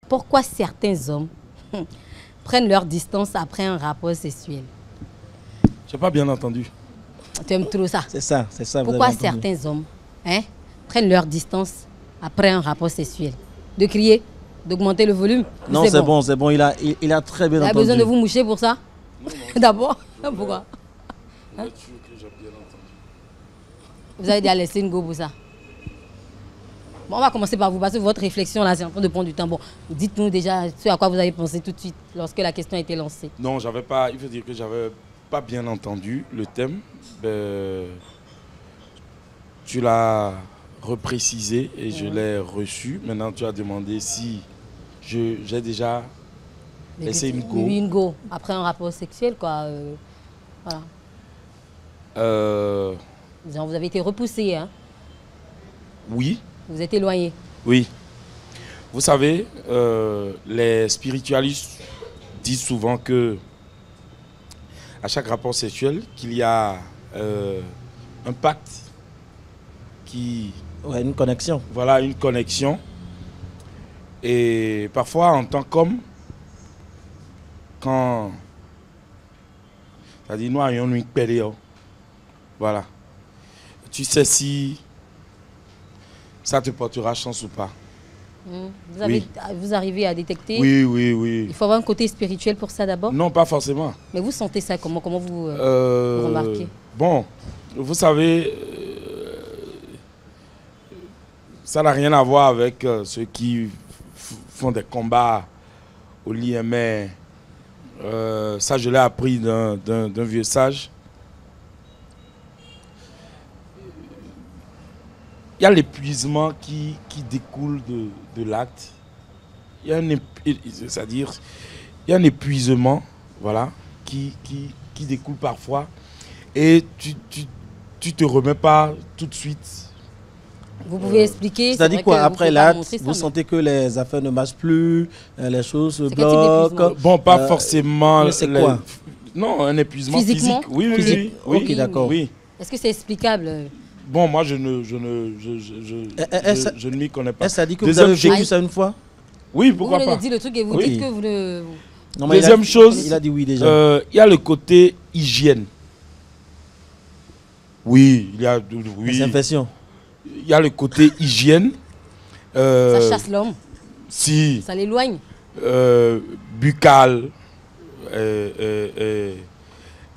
Pourquoi certains hommes prennent leur distance après un rapport sexuel? Je n'ai pas bien entendu. Tu aimes trop ça? C'est ça, c'est ça. Pourquoi certains hommes prennent leur distance après un rapport sexuel? De crier? D'augmenter le volume? Non, c'est bon, c'est bon. Il a très bien entendu. Il a besoin de vous moucher pour ça? D'abord? Pourquoi? Vous avez déjà laissé une go pour ça? Bon, on va commencer par vous, parce que votre réflexion là, c'est en train de prendre du temps. Bon, dites-nous déjà ce à quoi vous avez pensé tout de suite lorsque la question a été lancée. Non, j'avais pas. Il faut dire que j'avais pas bien entendu le thème. Tu l'as reprécisé et je l'ai reçu. Maintenant, tu as demandé si j'ai déjà laissé une go. Oui, une go après un rapport sexuel, quoi. Voilà. Vous avez été repoussé, hein? Oui. Vous êtes éloigné. Oui. Vous savez, les spiritualistes disent souvent que à chaque rapport sexuel, qu'il y a un pacte qui... Ouais, une connexion. Voilà, une connexion. Et parfois, en tant qu'homme, quand... C'est-à-dire, nous avons une période. Voilà. Tu sais si ça te portera chance ou pas. Vous arrivez à détecter? Oui, oui, oui. Il faut avoir un côté spirituel pour ça d'abord? Non, pas forcément. Mais vous sentez ça comment? Comment vous remarquez? Bon, vous savez, ça n'a rien à voir avec ceux qui font des combats au l'IMR. Ça, je l'ai appris d'un vieux sage. Il y a l'épuisement qui découle de l'acte. C'est-à-dire, il y a un épuisement, voilà, qui découle parfois. Et tu te remets pas tout de suite. Vous pouvez expliquer? C'est-à-dire quoi, après l'acte, vous sentez que les affaires ne marchent plus, les choses se bloquent? Bon, pas forcément. Mais c'est quoi? Non, un épuisement physique. Oui, oui, oui. Ok, d'accord. Oui. Est-ce que c'est explicable? Bon, moi, je ne m'y connais pas. Est-ce que ça dit que vous avez vécu ça une fois? Oui, pourquoi pas. Vous venez de dire le truc et vous dites que vous ne... Non, mais deuxième chose, il a dit oui déjà. Il y a le côté hygiène. Oui, il y a... Oui. Désinfection. Il y a le côté hygiène. Ça chasse l'homme. Si. Ça l'éloigne. Buccal.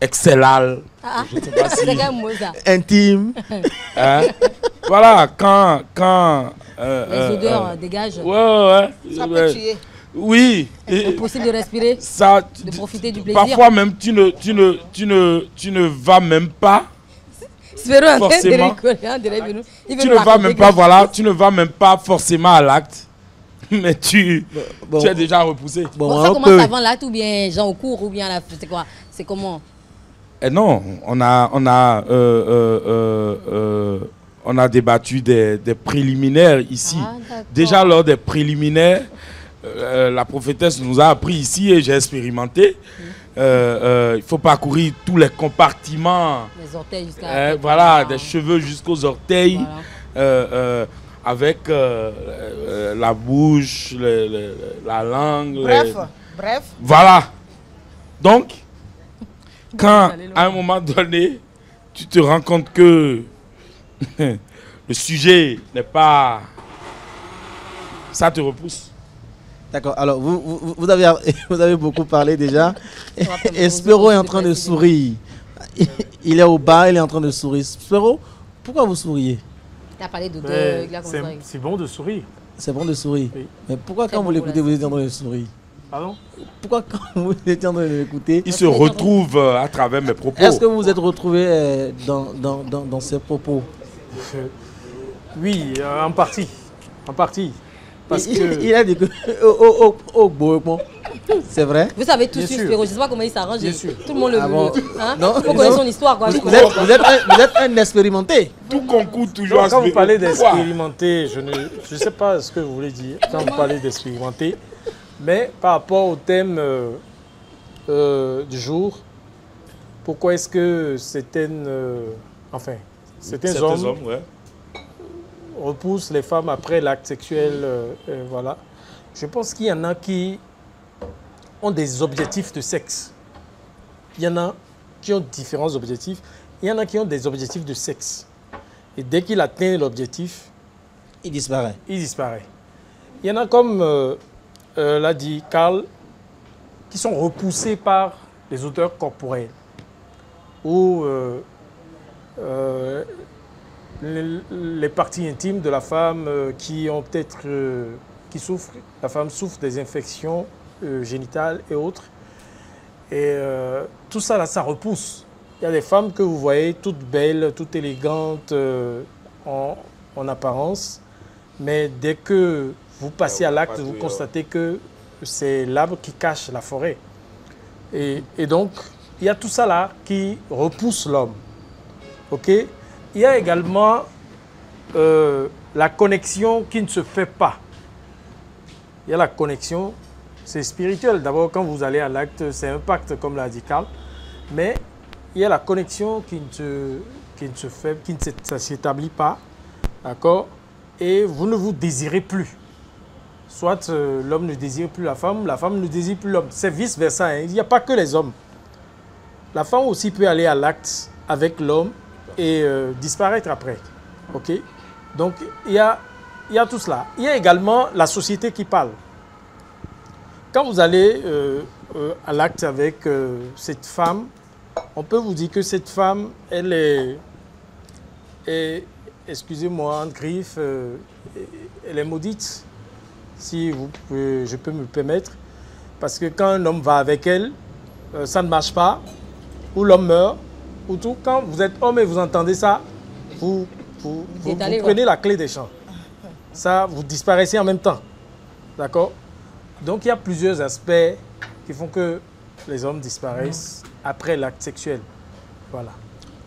Excellal. Je ne sais pas si... Intime. Hein? Voilà, quand les odeurs dégagent. Ouais. Ça peut tuer. Oui. C'est possible de respirer, ça, de profiter du plaisir. Parfois même, tu ne vas même pas. Forcément. Tu ne vas même pas, voilà, tu ne vas même pas forcément à l'acte. Mais tu es déjà repoussé. Bon, ça commence avant l'acte ou bien genre au cours ou bien à la... C'est quoi? C'est comment? Non, on a débattu des préliminaires ici. Déjà lors des préliminaires, la prophétesse nous a appris ici et j'ai expérimenté. Il faut parcourir tous les compartiments. Les orteils jusqu'à... voilà, des cheveux jusqu'aux orteils. Voilà. Avec la bouche, la langue. Bref. Voilà. Donc, quand à un moment donné, tu te rends compte que le sujet n'est pas... Ça te repousse. D'accord. Alors, vous avez beaucoup parlé déjà. Espero est en train de sourire. Il est au bar, il est en train de sourire. Espero, pourquoi vous souriez? Tu as parlé de c'est bon de sourire. C'est bon de sourire. Oui. Mais pourquoi quand vous l'écoutez, vous êtes en train de sourire? Pardon? Pourquoi quand vous êtes en train de l'écouter? Il se retrouve à travers mes propos. Est-ce que vous vous êtes retrouvé dans ses propos? Oui, en partie. En partie. Parce il a dit que c'est vrai? Vous savez tous sur Spiro, je ne sais pas comment il s'arrange. Tout le monde le veut. Hein? Non, il faut connaître son histoire. Quoi. Vous êtes un expérimenté. Tout concours toujours. Quand vous parlez d'expérimenté, je ne sais pas ce que vous voulez dire quand vous parlez d'expérimenté. Mais par rapport au thème du jour, pourquoi est-ce que certains hommes repoussent les femmes après l'acte sexuel, voilà. je pense qu'il y en a qui ont des objectifs de sexe. Il y en a qui ont différents objectifs. Il y en a qui ont des objectifs de sexe. Et dès qu'il atteint l'objectif, il disparaît. Il disparaît. Il y en a, comme l'a dit Karl, qui sont repoussés par les odeurs corporelles ou les parties intimes de la femme qui ont peut-être qui souffrent. La femme souffre des infections génitales et autres. Et tout ça, là, ça repousse. Il y a des femmes que vous voyez toutes belles, toutes élégantes en apparence. Mais dès que vous passez à l'acte, vous constatez que c'est l'arbre qui cache la forêt. Et donc, il y a tout ça là qui repousse l'homme. OK? Il y a également la connexion qui ne se fait pas. Il y a la connexion, c'est spirituel. D'abord, quand vous allez à l'acte, c'est un pacte, comme l'a dit Karl. Mais il y a la connexion qui ne s'établit pas. D'accord? Et vous ne vous désirez plus. Soit l'homme ne désire plus la femme ne désire plus l'homme. C'est vice-versa. Hein. Il n'y a pas que les hommes. La femme aussi peut aller à l'acte avec l'homme et disparaître après. OK? Donc, il y a tout cela. Il y a également la société qui parle. Quand vous allez à l'acte avec cette femme, on peut vous dire que cette femme, elle est excusez-moi, en griffe, elle est maudite, si je peux me permettre. Parce que quand un homme va avec elle, ça ne marche pas, ou l'homme meurt, ou tout. Quand vous êtes homme et vous entendez ça, vous prenez la clé des champs. Ça, vous disparaissez en même temps. D'accord? Donc, il y a plusieurs aspects qui font que les hommes disparaissent après l'acte sexuel. Voilà.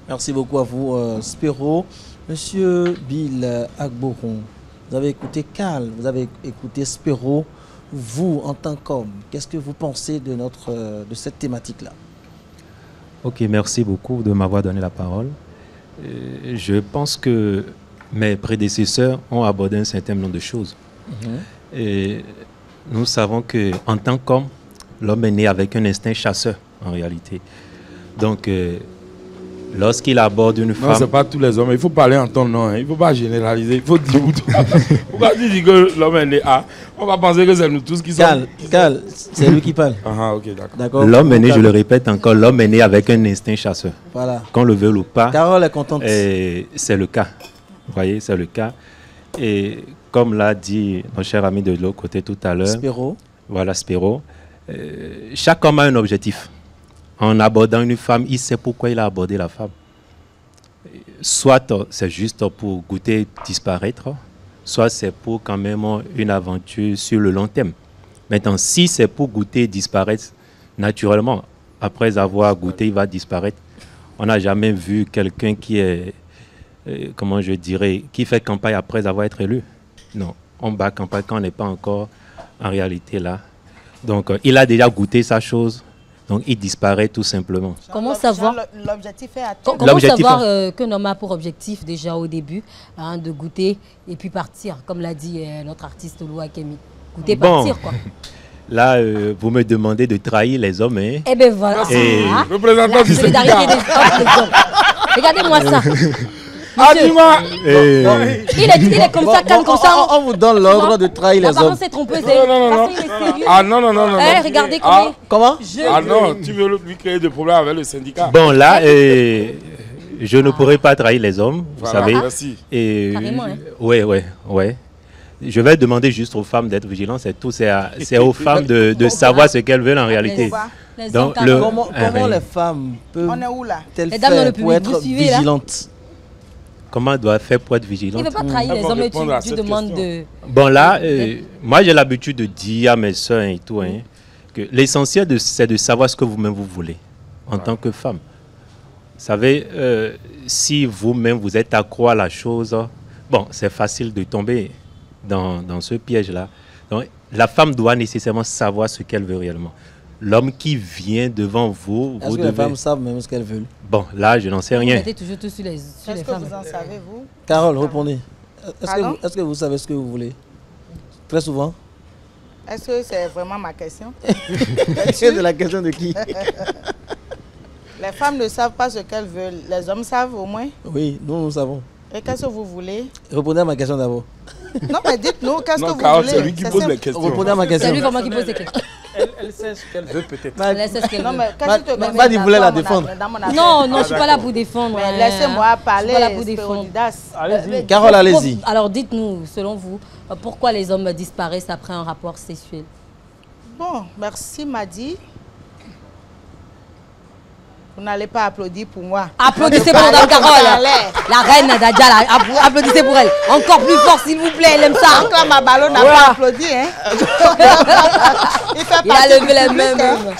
Merci beaucoup à vous, Spéro. Monsieur Bill Agboron, vous avez écouté Karl, vous avez écouté Spéro. Vous, en tant qu'homme, qu'est-ce que vous pensez de cette thématique-là? Ok, merci beaucoup de m'avoir donné la parole. Je pense que mes prédécesseurs ont abordé un certain nombre de choses. Et nous savons qu'en tant qu'homme, l'homme est né avec un instinct chasseur, en réalité. Donc, lorsqu'il aborde une femme... Non, ce n'est pas tous les hommes. Il faut parler en ton nom. Hein. Il ne faut pas généraliser. Il faut dire... Pourquoi tu dis que l'homme est né A? On va penser que c'est nous tous qui sommes... Karl, c'est lui qui parle. Ah, ok, d'accord. L'homme est né, je le répète encore, l'homme est né avec un instinct chasseur. Voilà. Qu'on le veuille ou pas. Carole est contente. C'est le cas. Vous voyez, c'est le cas. Et comme l'a dit mon cher ami de l'autre côté tout à l'heure... Spéro. Voilà, Spéro. Chaque homme a un objectif. En abordant une femme, il sait pourquoi il a abordé la femme. Soit c'est juste pour goûter, disparaître, soit c'est pour quand même une aventure sur le long terme. Maintenant, si c'est pour goûter, disparaître, naturellement, après avoir goûté, il va disparaître. On n'a jamais vu quelqu'un qui est, comment je dirais, qui fait campagne après avoir été élu. Non, on bat campagne quand on n'est pas encore en réalité là. Donc, il a déjà goûté sa chose. Donc, il disparaît tout simplement. Comment savoir l'objectif est atteint? Comment savoir qu'un homme a pour objectif déjà au début de goûter et puis partir, comme l'a dit notre artiste Loua Kemi. Goûter, partir quoi. Là, vous me demandez de trahir les hommes. Hein? Eh bien voilà. Représentant du syndicat. Regardez-moi ça. Ah, dis-moi. Il est comme ça, calme comme ça. On vous donne l'ordre de trahir les hommes. C'est trompé. Non. Ah non. Regardez comment. Comment? Ah non, tu veux lui créer des problèmes avec le syndicat. Bon, là, je ne pourrai pas trahir les hommes, vous savez. Merci. Carrément, hein. Ouais. Je vais demander juste aux femmes d'être vigilantes, c'est tout. C'est aux femmes de savoir ce qu'elles veulent en réalité. Donc, comment les femmes peuvent-elles faire pour être vigilantes? Comment doit faire pour être vigilante? Il ne veut pas trahir les hommes, mais tu demandes de... Bon là, moi j'ai l'habitude de dire à mes soeurs et tout, hein, que l'essentiel c'est de savoir ce que vous-même vous voulez en tant que femme. Vous savez, si vous-même vous êtes accro à la chose, bon, c'est facile de tomber dans ce piège-là. Donc la femme doit nécessairement savoir ce qu'elle veut réellement. L'homme qui vient devant vous, est-ce que les femmes savent même ce qu'elles veulent? Bon, là, je n'en sais rien. Vous mettez toujours tout sur les femmes. Est-ce que vous en savez, vous? Carole, répondez. Est-ce que vous savez ce que vous voulez? Très souvent? Est-ce que c'est vraiment ma question? C'est de la question de qui? Les femmes ne savent pas ce qu'elles veulent. Les hommes savent au moins. Oui, nous savons. Et qu'est-ce que vous voulez? Répondez à ma question d'abord. Non, mais dites-nous, qu'est-ce que vous Carole, voulez? c'est lui qui pose les questions. Répondez à ma question. C'est lui vraiment qui pose des questions. Elle sait ce qu'elle veut peut-être. Elle sait ce qu'elle Non, veut. mais qu'est-ce que tu veux Madi voulait la défendre. Non, non, je suis pas là pour défendre. Mais hein. laissez-moi parler. Je suis pas là pour défendre. Spéronidas. Allez-y. Carole, allez-y. Alors dites-nous, selon vous, pourquoi les hommes disparaissent après un rapport sexuel? Bon, merci Madi. Vous n'allez pas applaudir pour moi. Applaudissez pour Madame Carole, la reine Nadia, là. Applaudissez pour elle. Encore plus fort, s'il vous plaît, elle aime ça. Encore ma ballon n'a pas applaudi, hein. Il a levé les mains même.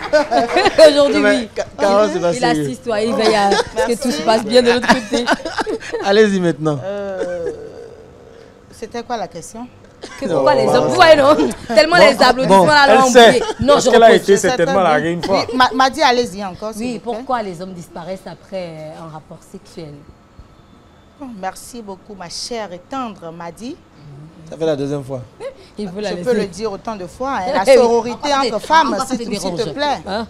Aujourd'hui, oui. Carole, c'est pas Il sérieux. assiste, toi, il veille à ce que tout se passe bien de l'autre côté. Allez-y maintenant. C'était quoi la question? Pourquoi les hommes... Ouais, non. Tellement les applaudissements là Elle l'ont sait. oublié. Non, Parce je qu'elle a repose. été certainement larguée une fois. Oui, Madi, allez-y encore. s'il Oui, vous plaît. pourquoi les hommes disparaissent après un rapport sexuel? Bon, merci beaucoup, ma chère et tendre Madi. Ça fait la deuxième fois. Il faut la Je laisser. peux le dire autant de fois. Hein. La Eh oui. sororité Encore, entre femmes, encore, ça s'il te te dérange. plaît. Hein?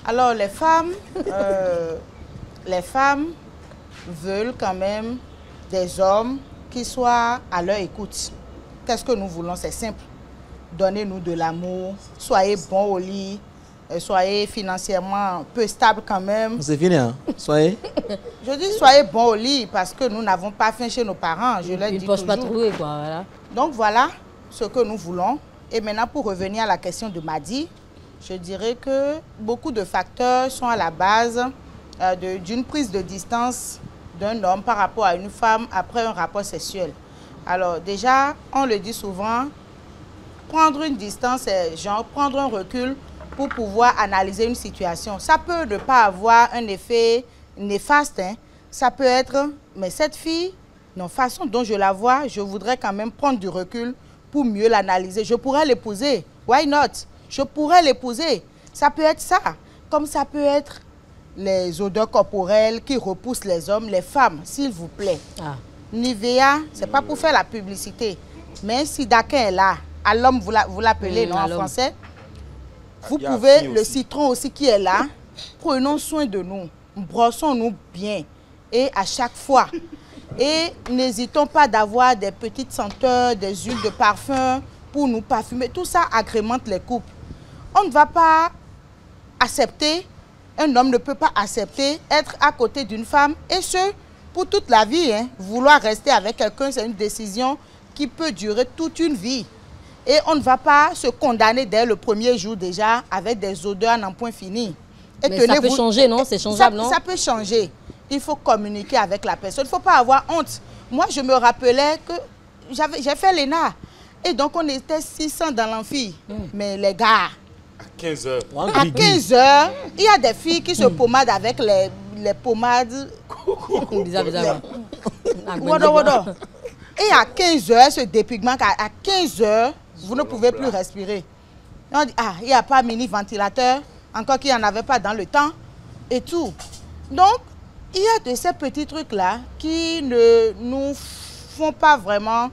Alors, les femmes veulent quand même des hommes qui soient à leur écoute. Qu'est-ce que nous voulons? C'est simple. Donnez-nous de l'amour, soyez bons au lit, soyez financièrement peu stable quand même. C'est fini, hein? Soyez. Je dis soyez bons au lit parce que nous n'avons pas faim chez nos parents, je leur Une dis poche pas toujours. trouée, quoi, voilà. Donc voilà ce que nous voulons. Et maintenant, pour revenir à la question de Madi, je dirais que beaucoup de facteurs sont à la base d'une prise de distance d'un homme par rapport à une femme après un rapport sexuel. Alors déjà, on le dit souvent, prendre une distance, c'est genre prendre un recul pour pouvoir analyser une situation. Ça peut ne pas avoir un effet néfaste, hein. Ça peut être, mais cette fille, non, façon dont je la vois, je voudrais quand même prendre du recul pour mieux l'analyser. Je pourrais l'épouser, why not? Je pourrais l'épouser. Ça peut être ça, comme ça peut être les odeurs corporelles qui repoussent les hommes, les femmes, s'il vous plaît. Ah. Nivea, c'est pas pour faire la publicité, mais si Dakin est là, à l'homme vous l'appelez non à en l'homme. français, vous Il y a pouvez, fille le aussi. citron aussi qui est là, prenons soin de nous, brossons-nous bien et à chaque fois. Et n'hésitons pas d'avoir des petites senteurs, des huiles de parfum pour nous parfumer. Tout ça agrémente les couples. On ne va pas accepter, un homme ne peut pas accepter être à côté d'une femme et ce, pour toute la vie. Hein. Vouloir rester avec quelqu'un, c'est une décision qui peut durer toute une vie. Et on ne va pas se condamner dès le premier jour déjà avec des odeurs à n'en point fini. Et Mais ça peut changer, non? C'est changeable, non? Ça peut changer. Il faut communiquer avec la personne. Il ne faut pas avoir honte. Moi, je me rappelais que j'ai fait l'ENA. Et donc, on était 600 dans l'amphi. Mais les gars, À 15 heures. à 15 heures, il y a des filles qui se pomadent avec les pommades. Bizarre, bizarre. Wodo, wodo. Et à 15 heures, ce dépigment, à 15 heures, vous ne pouvez plus respirer. Et on dit, ah, il n'y a pas mini ventilateur, encore qu'il n'y en avait pas dans le temps, et tout. Donc, il y a de ces petits trucs-là qui ne nous font pas vraiment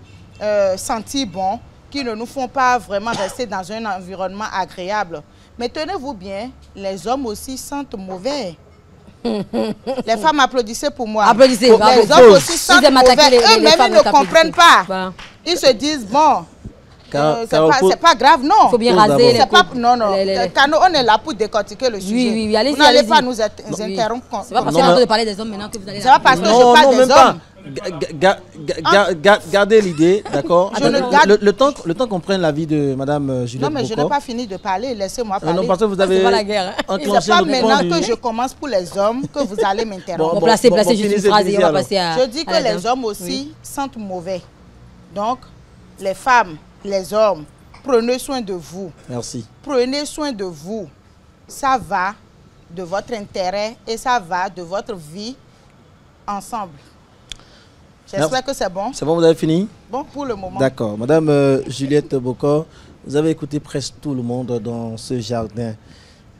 sentir bon, qui ne nous font pas vraiment rester dans un environnement agréable. Mais tenez-vous bien, les hommes aussi sentent mauvais. Les femmes applaudissaient pour moi. Applaudissez, Les bravo. hommes aussi sentent Ils aiment mauvais. attaquer les Eux-mêmes, femmes, ils ne ils comprennent t'applaudissent. pas. Voilà. Ils se disent, bon, Carole, c'est pas grave, non. Il faut bien Pose raser d'abord. les C'est pas, couples. non, non. Les- Cano, on est là pour décortiquer le sujet. Oui, oui, allez-y, Vous n'allez allez-y. pas nous Oui. interrompre. C'est pas parce Non, qu'on est en train mais- de parler des hommes maintenant que vous allez... C'est pas parce que je Non, parle non, des même hommes. pas. Gardez l'idée, d'accord? Je ne garde- Le temps qu'on prenne l'avis de Madame Juliette Non, mais je n'ai Bocor. pas fini de parler. Laissez-moi parler. Non, parce que vous C'est avez pas la guerre, hein. enclenché C'est pas le point maintenant du... que je commence pour les hommes que vous allez m'interrompre. Bon, Bon, placez, bon, placez bon, juste une finissez, phrase et on va finissez passer à... Je dis à la que les dame. hommes aussi Oui. sentent mauvais. Donc, les femmes, les hommes, prenez soin de vous. Merci. Prenez soin de vous. Ça va de votre intérêt et ça va de votre vie ensemble. J'espère Merci. que c'est bon. C'est bon, vous avez fini? Bon, pour le moment. D'accord. Madame Juliette Bocor, vous avez écouté presque tout le monde dans ce jardin.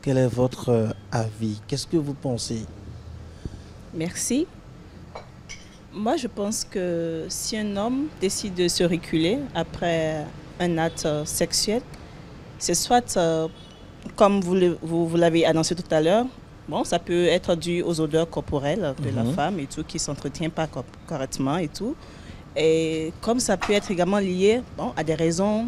Quel est votre avis? Qu'est-ce que vous pensez? Merci. Moi, je pense que si un homme décide de se reculer après un acte sexuel, c'est soit, comme vous l'avez annoncé tout à l'heure, bon, ça peut être dû aux odeurs corporelles de la femme et tout, qui ne s'entretient pas correctement et tout. Et comme ça peut être également lié à des raisons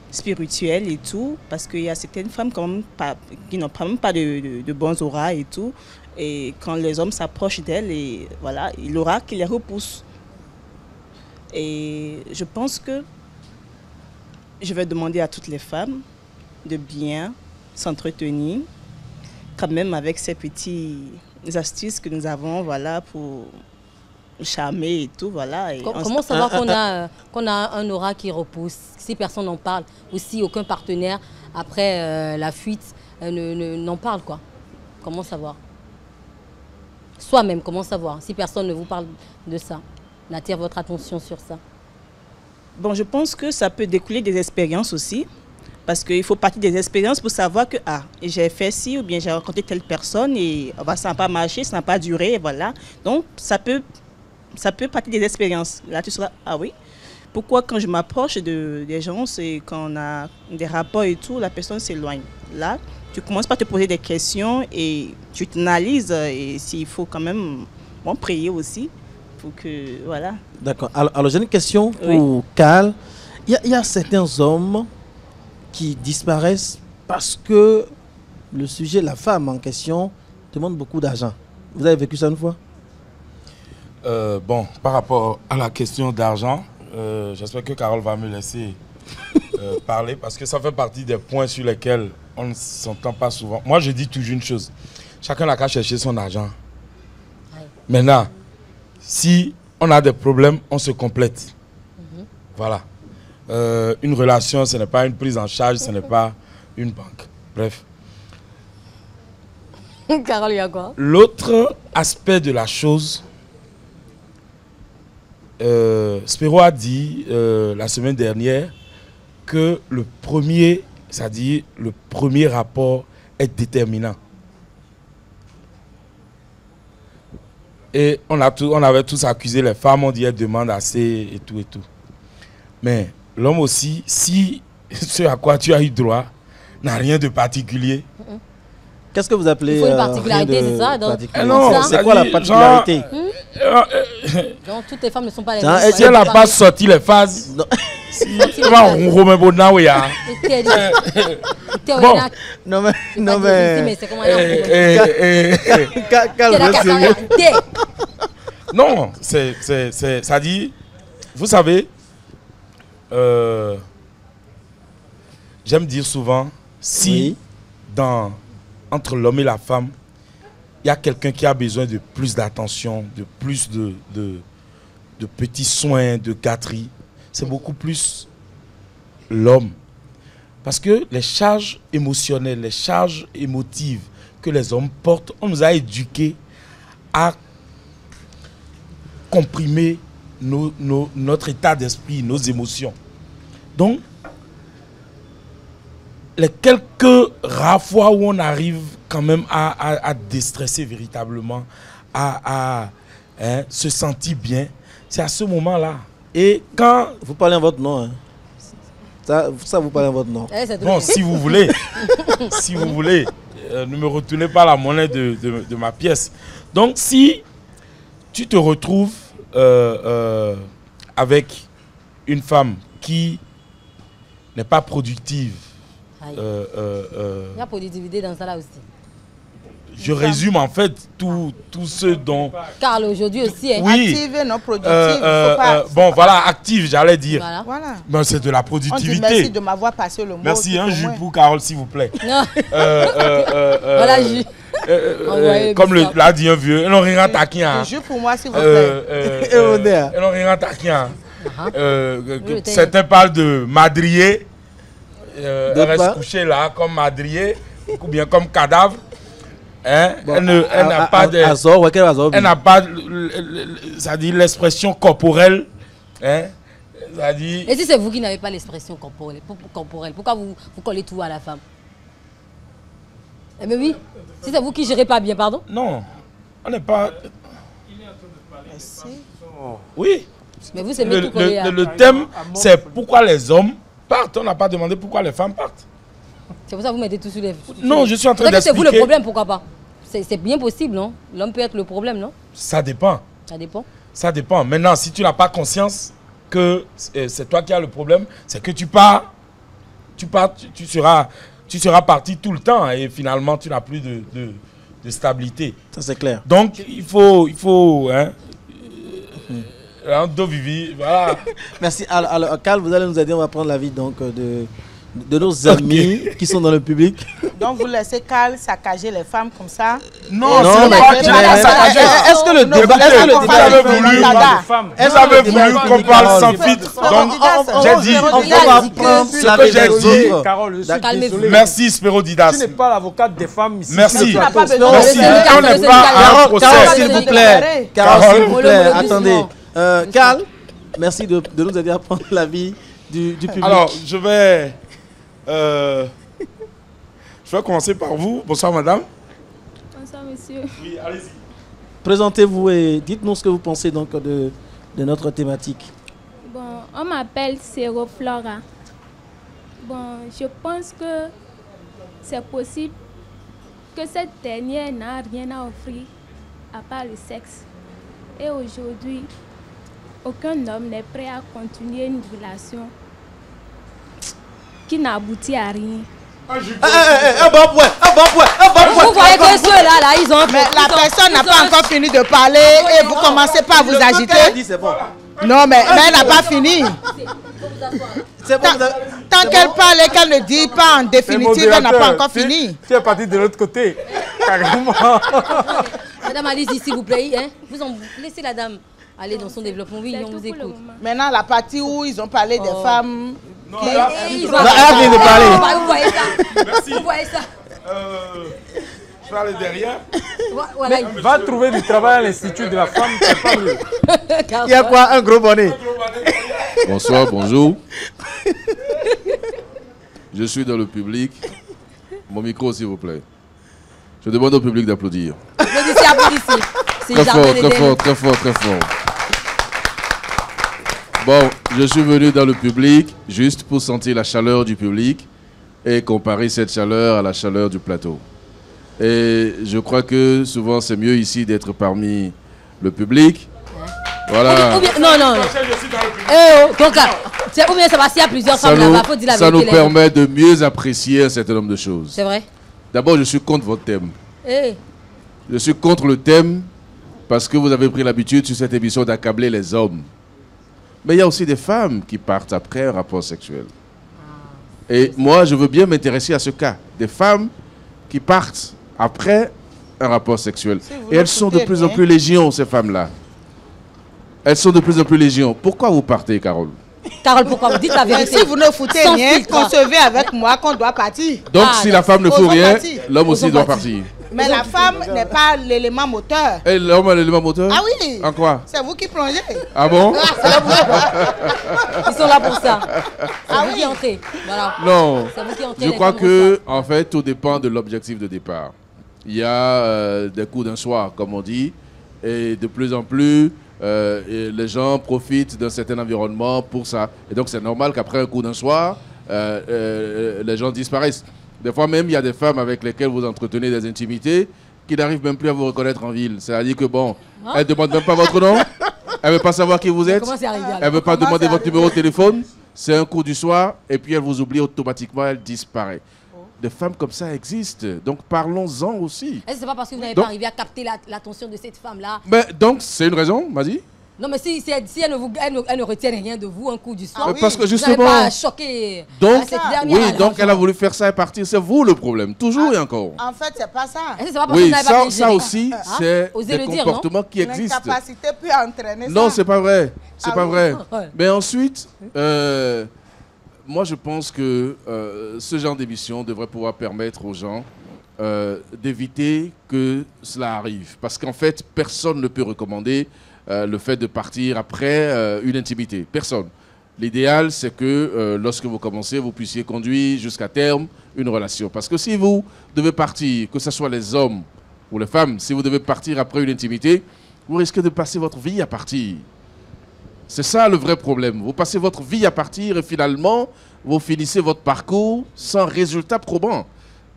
spirituelles et tout, parce qu'il y a certaines femmes qui n'ont même pas de bons auras et tout. Et quand les hommes s'approchent d'elles, et voilà, l'aura qui les repousse. Et je pense que je vais demander à toutes les femmes de bien s'entretenir, quand même avec ces petites astuces que nous avons, voilà, pour charmer et tout, voilà. Et comment savoir qu'on a un aura qui repousse si personne n'en parle, ou si aucun partenaire, après la fuite, n'en parle, quoi? Comment savoir? Soi-même, comment savoir si personne ne vous parle de ça, n'attire votre attention sur ça? Bon, je pense que ça peut découler des expériences aussi, parce qu'il faut partir des expériences pour savoir que j'ai fait ci ou bien j'ai rencontré telle personne et ça n'a pas marché, ça n'a pas duré, voilà. Donc, ça peut partir des expériences. Là, tu seras, oui. Pourquoi quand je m'approche des gens, c'est quand on a des rapports et tout, la personne s'éloigne. Là, tu commences par te poser des questions et tu t'analyses et s'il faut quand même prier aussi pour que, voilà. D'accord. Alors j'ai une question pour Carl. Il y a certains hommes qui disparaissent parce que le sujet, la femme en question, demande beaucoup d'argent. Vous avez vécu ça une fois? Bon, par rapport à la question d'argent, j'espère que Carole va me laisser parler parce que ça fait partie des points sur lesquels on ne s'entend pas souvent. Moi, je dis toujours une chose. Chacun n'a qu'à chercher son argent. Maintenant, si on a des problèmes, on se complète. Voilà. Une relation, ce n'est pas une prise en charge, ce n'est pas une banque. Bref. Carole, il y a quoi? L'autre aspect de la chose, Spiro a dit la semaine dernière que le premier, c'est-à-dire le premier rapport est déterminant. Et on avait tous accusé les femmes, on dit elles demandent assez et tout et tout. Mais l'homme aussi, si ce à quoi tu as eu droit n'a rien de particulier. Qu'est-ce que vous appelez? Il faut une particularité, c'est ça? Non, c'est quoi la particularité? Donc toutes les femmes ne sont pas les mêmes. Si elle n'a pas sorti les phases, non mais non, ça dit, vous savez, j'aime dire souvent, si entre l'homme et la femme, il y a quelqu'un qui a besoin de plus d'attention, de plus de petits soins, de gâteries, c'est beaucoup plus l'homme. Parce que les charges émotionnelles, les charges émotives que les hommes portent, on nous a éduqués à comprimer notre état d'esprit, nos émotions. Donc, les quelques rares fois où on arrive quand même à déstresser véritablement, à se sentir bien, c'est à ce moment-là. Et quand... Vous parlez en votre nom, hein? Ça, vous parlez en votre nom. Bon, si vous voulez, si vous voulez, ne me retournez pas la monnaie de ma pièce. Donc, si tu te retrouves avec une femme qui n'est pas productive, il y a productivité dans ça là aussi. Je résume en fait tout ce dont... Carl aujourd'hui aussi. Oui. Active et non productive. Bon, voilà, active, j'allais dire. Voilà. Mais c'est de la productivité. On dit merci de m'avoir passé le mot. Merci, un jus pour Carole, s'il vous plaît. Non. Voilà, jus. Comme l'a dit un vieux, on rien taquin. Jus pour moi, s'il vous plaît. On rien taquin. Certains parlent de madrier. Elle reste couchée là, comme madrier, ou bien comme cadavre. Hein? Bon, elle n'a pas de... Elle n'a pas, ça dit l'expression corporelle. Hein? Ça dit... Et si c'est vous qui n'avez pas l'expression corporelle, pourquoi vous collez tout à la femme? Eh bien oui, si c'est vous qui ne gérez pas bien, pardon? Non, on n'est pas... Merci. Oui. Mais vous, c'est le thème, c'est pourquoi les hommes partent. On n'a pas demandé pourquoi les femmes partent. C'est pour ça que vous mettez tout sur les... Non, je suis en train d'expliquer. C'est vous le d'expliquer. problème, pourquoi pas? C'est bien possible, non? L'homme peut être le problème, non? Ça dépend. Ça dépend. Ça dépend. Maintenant, si tu n'as pas conscience que c'est toi qui as le problème, c'est que tu pars, tu seras parti tout le temps et finalement, tu n'as plus de stabilité. Ça, c'est clair. Donc, il faut hein, Vivi, voilà. Merci. Alors, Carl, vous allez nous aider. On va prendre l'avis donc de nos amis qui sont dans le public. Donc vous laissez Carl saccager les femmes comme ça? Non, Non, c'est mais pas tu n'as pas saccagé. Est-ce que le débat, Vous avez voulu qu'on parle sans filtre, donc j'ai dit. on va prendre ce l'avis que j'ai des dit. autres. Carole, je suis Calmez-vous. désolé. Merci Spérodidas. Tu n'es pas l'avocate des femmes ici. Merci. Tu n'as pas besoin de Merci. laisser On le n'est pas à un Carole, procès. s'il vous plaît. Carole, Carole. s'il vous plaît. Doucement. Attendez. Carl, merci de nous aider à prendre l'avis du public. Alors, je vais commencer par vous. Bonsoir, madame. Bonsoir, monsieur. Oui, allez-y. Présentez-vous et dites-nous ce que vous pensez donc de notre thématique. Bon, on m'appelle Cero Flora. Bon, je pense que c'est possible que cette dernière n'a rien à offrir à part le sexe. Et aujourd'hui, aucun homme n'est prêt à continuer une relation qui n'aboutit à rien. Vous voyez que ceux-là, ils ont... Mais la personne n'a pas encore fini de parler et vous commencez pas à vous agiter. C'est bon. Non, mais elle n'a pas fini. C'est bon. Tant qu'elle parle et qu'elle ne dit pas en définitive, elle n'a pas encore fini. Tu es parti de l'autre côté. Carrément. Madame, allez-y, s'il vous plaît. Hein? Laissez la dame aller dans son développement. Oui, on vous écoute. Maintenant, la partie où ils ont parlé des femmes... Ils ont- Elle vient de parler. Vous voyez ça? Merci. Vous voyez ça? Je vais aller derrière. Voilà. Va trouver du travail à l'Institut de la femme. C'est pas mieux. Il y a quoi? Un gros bonnet. Bonsoir, bonjour. Je suis dans le public. Mon micro, s'il vous plaît. Je demande au public d'applaudir. Applaudissez, applaudissez. C'est Très Jardin fort, d'Éden. très fort, très fort, très fort. Bon, je suis venu dans le public juste pour sentir la chaleur du public et comparer cette chaleur à la chaleur du plateau. Et je crois que souvent c'est mieux ici d'être parmi le public. Voilà. Ou bien- non, non. Je suis dans le public. Donc, ou bien ça va s'il y a plusieurs femmes là-bas. Faut dire la Ça nous vérité. les gens. permet de mieux apprécier un certain nombre de choses. C'est vrai. D'abord, je suis contre votre thème. Eh, Je suis contre le thème parce que vous avez pris l'habitude sur cette émission d'accabler les hommes. Mais il y a aussi des femmes qui partent après un rapport sexuel. Et moi, je veux bien m'intéresser à ce cas. Des femmes qui partent après un rapport sexuel. vous Et ne elles sont de foutez plus en rien. plus légion, ces femmes-là. Elles sont de plus en plus légion. Pourquoi vous partez, Carole? Carole, pourquoi vous dites la Mais vérité? si vous ne foutez Sans rien, filtre. concevez avec moi qu'on doit partir. Donc, Ah, si la femme ne ils fout sont rien, partis. l'homme aussi Ils sont doit partis. partir. Mais la femme n'est pas l'élément moteur. Et l'homme a l'élément moteur? Ah oui. En quoi? C'est vous qui plongez. Ah bon? Ils sont là pour ça. C'est Ah vous oui. qui entrez. Voilà. Non. C'est vous qui entrez. Je les crois femmes que, en fait, tout dépend de l'objectif de départ. Il y a des coups d'un soir, comme on dit, et de plus en plus, et les gens profitent d'un certain environnement pour ça. Et donc, c'est normal qu'après un coup d'un soir, les gens disparaissent. Des fois même, il y a des femmes avec lesquelles vous entretenez des intimités qui n'arrivent même plus à vous reconnaître en ville. C'est-à-dire que, bon, elles ne demandent même pas votre nom, elles ne veulent pas savoir qui vous êtes, Comment c'est arrivé alors? elles ne veulent pas demander votre numéro de téléphone. C'est un coup du soir, et puis elles vous oublient automatiquement, elles disparaissent. Des femmes comme ça existent, donc parlons-en aussi. Est-ce que c'est pas parce que vous n'avez Donc- pas arrivé à capter l'attention de cette femme-là? Mais donc, c'est une raison, vas-y. Non, mais si elle ne retient rien de vous, un coup du soir, Ah oui. Parce que vous n'avez justement, pas choqué donc, cette dernière. oui, alors. donc elle a voulu faire ça et partir. C'est vous le problème, toujours et encore. En fait, c'est pas ça. Est-ce que c'est pas parce que Oui, vous n'avez pas ça, bien ça géré? aussi, Hein? c'est Osez des le dire, non? comportements qui existent. L'incapacité peut entraîner Non, ça. c'est pas vrai. C'est Ah pas oui. vrai. Ouais. Mais ensuite, moi je pense que ce genre d'émission devrait pouvoir permettre aux gens d'éviter que cela arrive. Parce qu'en fait, personne ne peut recommander le fait de partir après une intimité. Personne. L'idéal, c'est que lorsque vous commencez, vous puissiez conduire jusqu'à terme une relation. Parce que si vous devez partir, que ce soit les hommes ou les femmes, si vous devez partir après une intimité, vous risquez de passer votre vie à partir. C'est ça le vrai problème. Vous passez votre vie à partir et finalement, vous finissez votre parcours sans résultat probant.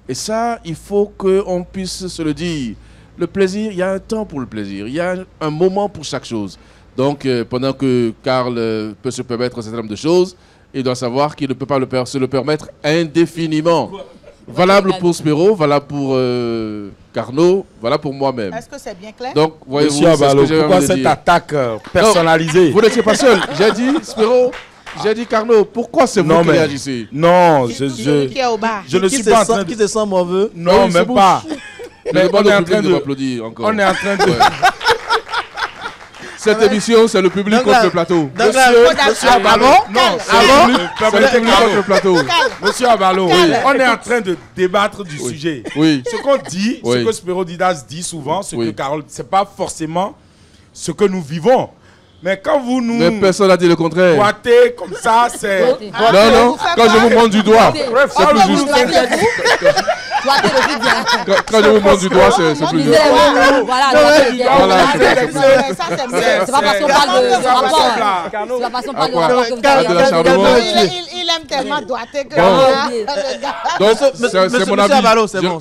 Et ça, il faut qu'on puisse se le dire. Le plaisir, il y a un temps pour le plaisir. Il y a un moment pour chaque chose. Donc, pendant que Karl peut se permettre un certain nombre de choses, il doit savoir qu'il ne peut pas se le permettre indéfiniment. Valable pour Spero, valable pour Carnot, valable pour moi-même. Est-ce que c'est bien clair? Donc, voyez-vous, Monsieur Abalo, pourquoi cette attaque personnalisée? Non, vous n'étiez pas seul. J'ai dit, Spero, j'ai dit, Carnot, pourquoi c'est vous qui réagissez? Non, Qui est au bar? je ne suis pas en train de... Qui se sent mauvais? Non, même pas. Mais on est en train de... On est en train de... Cette émission, c'est le public contre le plateau. Monsieur Abalo, non, c'est le plateau. Monsieur Abalo, on est en train de débattre du sujet. Oui. Ce qu'on dit, ce que Spero Didas dit souvent, ce que Carole, c'est pas forcément ce que nous vivons. Mais quand vous nous... Mais personne n'a dit le contraire. Boitez comme ça, c'est... Non, quand je vous montre du doigt, c'est plus juste. Quand je vous montre du doigt, c'est plus juste. Voilà, c'est pas parce qu'on parle de rapport. C'est pas parce qu'on parle de rapport que vous avez... Il aime tellement doigter que... Donc, c'est mon avis.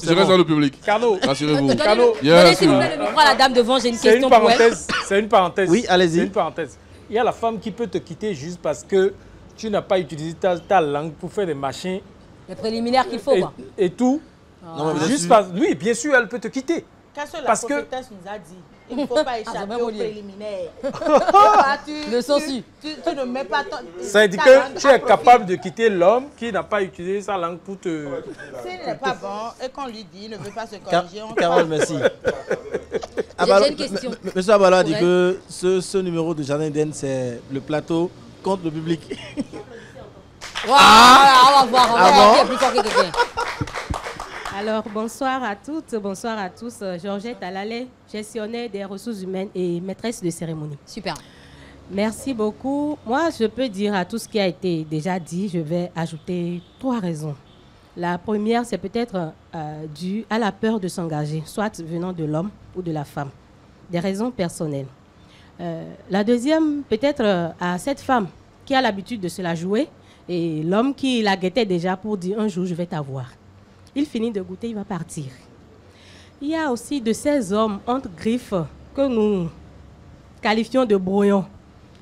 Je reste dans le public. Rassurez-vous. Donnez s'il vous plaît le micro à la dame devant, j'ai une question pour elle. C'est une parenthèse. Oui, allez-y. C'est une parenthèse. Il y a la femme qui peut te quitter juste parce que tu n'as pas utilisé ta langue pour faire des machins. Les préliminaires qu'il faut, quoi. Et tout. Juste parce... Oui, bien sûr, elle peut te quitter. Qu'est-ce que la prophétesse nous a dit? Il ne faut pas échapper aux préliminaires. Le sauci. Tu ne mets pas ton... Ça dit que tu es capable de quitter l'homme qui n'a pas utilisé sa langue pour te... S'il n'est pas bon et qu'on lui dit, il ne veut pas se corriger, on... Carole, merci. J'ai une question. Monsieur Abalo a dit que ce numéro de Jardin d'Eden, c'est le plateau contre le public. Voilà, on va voir. On va voir qui est plus fort que quelqu'un. Alors, bonsoir à toutes, bonsoir à tous. Georgette Alalé, gestionnaire des ressources humaines et maîtresse de cérémonie. Super. Merci beaucoup. Moi, je peux dire à tout ce qui a été déjà dit, je vais ajouter 3 raisons. La première, c'est peut-être dû à la peur de s'engager, soit venant de l'homme ou de la femme. Des raisons personnelles. La deuxième, peut-être à cette femme qui a l'habitude de se la jouer et l'homme qui la guettait déjà pour dire un jour, je vais t'avoir. Il finit de goûter, il va partir. Il y a aussi de ces hommes entre griffes que nous qualifions de brouillons,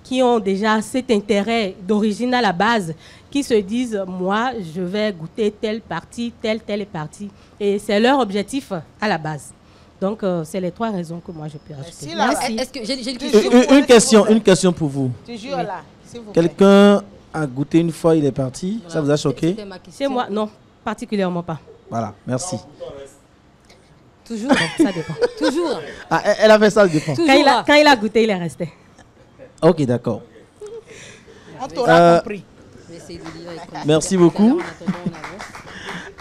qui ont déjà cet intérêt d'origine à la base, qui se disent, moi, je vais goûter telle partie, telle partie. Et c'est leur objectif à la base. Donc, c'est les 3 raisons que moi, je peux ajouter. Merci. Est-ce que j'ai Une question pour vous. Toujours là, s'il vous plaît. Quelqu'un a goûté une fois, il est parti. Voilà. Ça vous a choqué? C'est moi, non, particulièrement pas. Voilà, merci. Toujours, ça dépend. Toujours. Ah, elle a fait ça, ça dépend. Quand il a goûté, il est resté. Ok, d'accord. On t'aura compris. Merci beaucoup.